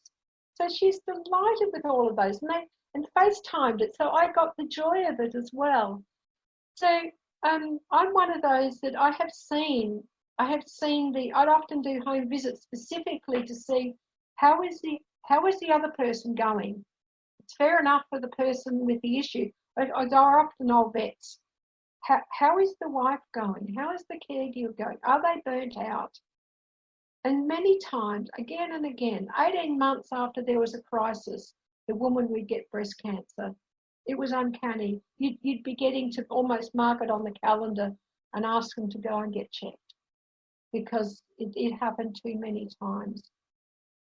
C: So she's delighted with all of those, and FaceTimed it. So I got the joy of it as well. So I'm one of those that I'd often do home visits specifically to see how is the other person going. It's fair enough for the person with the issue. They're often old vets. How is the wife going? How is the caregiver going? Are they burnt out? And many times, again and again, 18 months after there was a crisis, the woman would get breast cancer. It was uncanny. You'd be getting to almost mark it on the calendar and ask them to go and get checked because it happened too many times.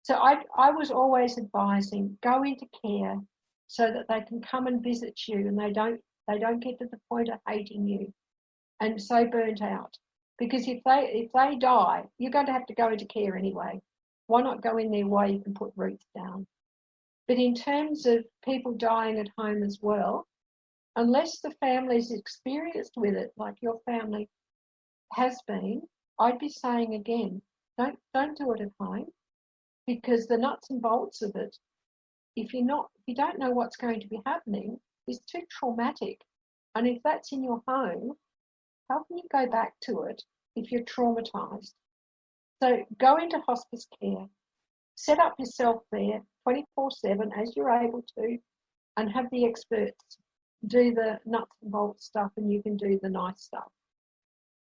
C: So I was always advising, go into care so that they can come and visit you and they don't get to the point of hating you and so burnt out. Because if they die, you're going to have to go into care anyway. Why not go in there while you can put roots down? But in terms of people dying at home as well, unless the family's experienced with it, like your family has been, I'd be saying again, don't do it at home, because the nuts and bolts of it, if you don't know what's going to be happening, is too traumatic. And if that's in your home, how can you go back to it if you're traumatized? So go into hospice care, set up yourself there 24/7 as you're able to, and have the experts do the nuts and bolts stuff, and you can do the nice stuff.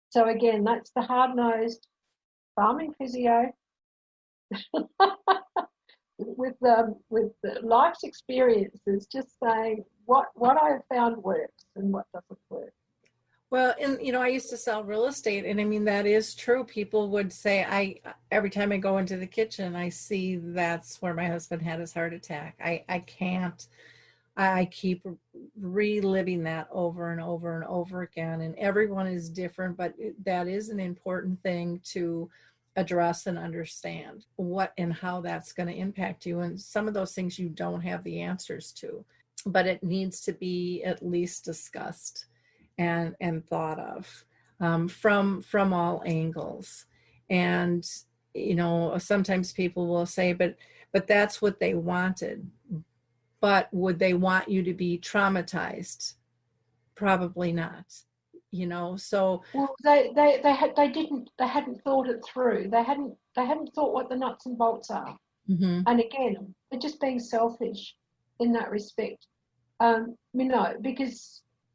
C: So again, that's the hard-nosed farming physio with the life's experiences, just saying what I have found works and what doesn't work.
B: Well, and I used to sell real estate, and I mean, that is true. People would say, every time I go into the kitchen, I see that's where my husband had his heart attack. I keep reliving that over and over and over again, and everyone is different, but that is an important thing to address and understand what and how that's going to impact you. And some of those things you don't have the answers to, but it needs to be at least discussed and thought of from all angles. And sometimes people will say, but that's what they wanted. But would they want you to be traumatized? Probably not. So
C: well, they hadn't thought it through. They hadn't thought what the nuts and bolts are.
B: Mm-hmm.
C: And again, they're just being selfish in that respect.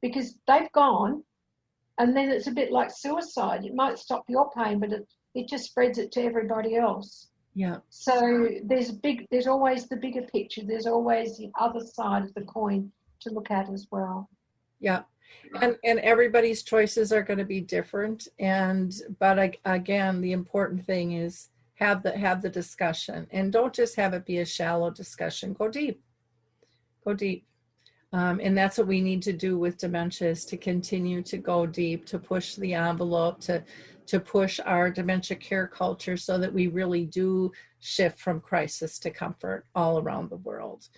C: Because they've gone, and then it's a bit like suicide. It might stop your pain, but it just spreads it to everybody else.
B: Yeah.
C: So there's always the bigger picture. There's always the other side of the coin to look at as well.
B: Yeah. And everybody's choices are going to be different. But again, the important thing is have the discussion, and don't just have it be a shallow discussion. Go deep. And that's what we need to do with dementia, is to continue to go deep, to push the envelope, to push our dementia care culture so that we really do shift from crisis to comfort all around the world,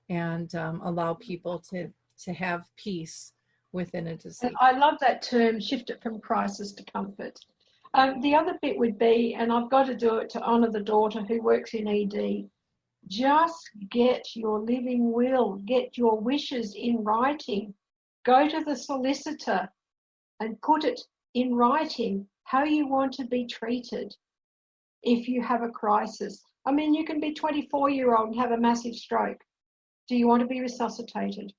B: and allow people to have peace within a disease.
C: And I love that term, shift it from crisis to comfort. The other bit would be, and I've got to do it to honour the daughter who works in ED, just get your living will, get your wishes in writing. Go to the solicitor and put it in writing how you want to be treated if you have a crisis. I mean, you can be 24-year-old and have a massive stroke. Do you want to be resuscitated?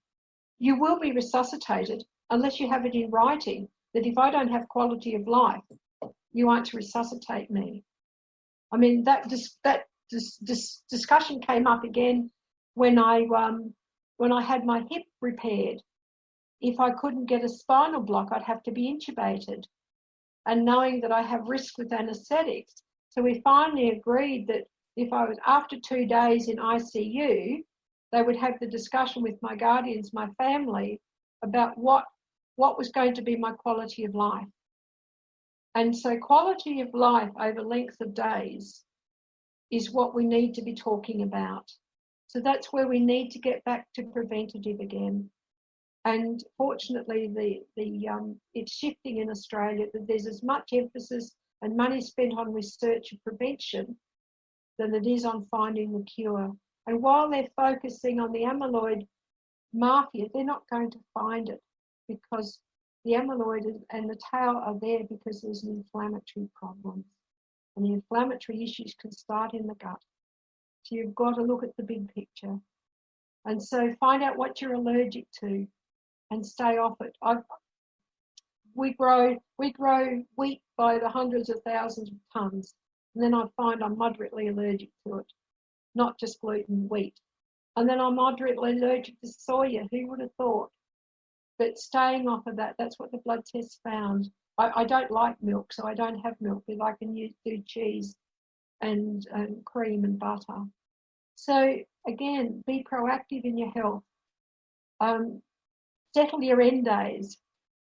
C: You will be resuscitated unless you have it in writing that if I don't have quality of life, you aren't to resuscitate me. I mean, that discussion came up again when I had my hip repaired. If I couldn't get a spinal block, I'd have to be intubated, and knowing that I have risk with anaesthetics. So we finally agreed that if I was after 2 days in ICU, they would have the discussion with my guardians, my family, about what was going to be my quality of life. And so quality of life over length of days is what we need to be talking about. So that's where we need to get back to preventative again. And fortunately, it's shifting in Australia, that there's as much emphasis and money spent on research and prevention than it is on finding the cure. And while they're focusing on the amyloid mafia, they're not going to find it, because the amyloid and the tau are there because there's an inflammatory problem. And the inflammatory issues can start in the gut. So you've got to look at the big picture. And so find out what you're allergic to and stay off it. We grow wheat by the hundreds of thousands of tons, and then I find I'm moderately allergic to it, not just gluten, wheat. And then I'm moderately allergic to soya. Who would have thought? But staying off of that, that's what the blood tests found. I don't like milk, so I don't have milk, but I can do cheese and cream and butter. So again, be proactive in your health. Settle your end days.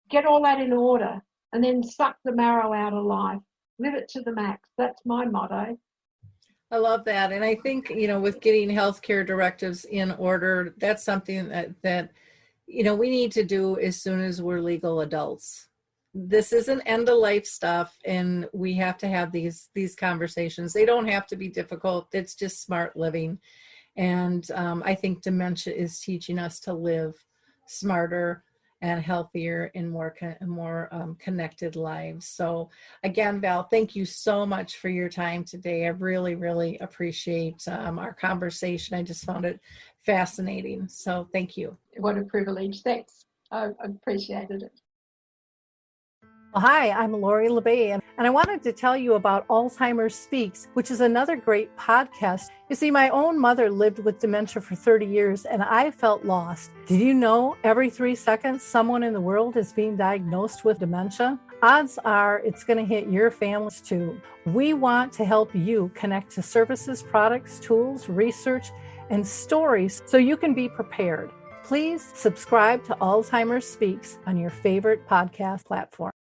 C: Get all that in order, and then suck the marrow out of life. Live it to the max. That's my motto.
B: I love that. And I think, with getting healthcare directives in order, that's something that we need to do as soon as we're legal adults. This isn't end of life stuff, and we have to have these conversations. They don't have to be difficult. It's just smart living. And I think dementia is teaching us to live smarter and healthier and more connected lives. So again, Val, thank you so much for your time today. I really, really appreciate our conversation. I just found it fascinating. So thank you.
C: What a privilege. Thanks. I appreciated it.
B: Well, hi, I'm Lori La Bey, and I wanted to tell you about Alzheimer Speaks, which is another great podcast. You see, my own mother lived with dementia for 30 years, and I felt lost. Did you know every 3 seconds someone in the world is being diagnosed with dementia? Odds are it's going to hit your families too. We want to help you connect to services, products, tools, research, and stories so you can be prepared. Please subscribe to Alzheimer Speaks on your favorite podcast platform.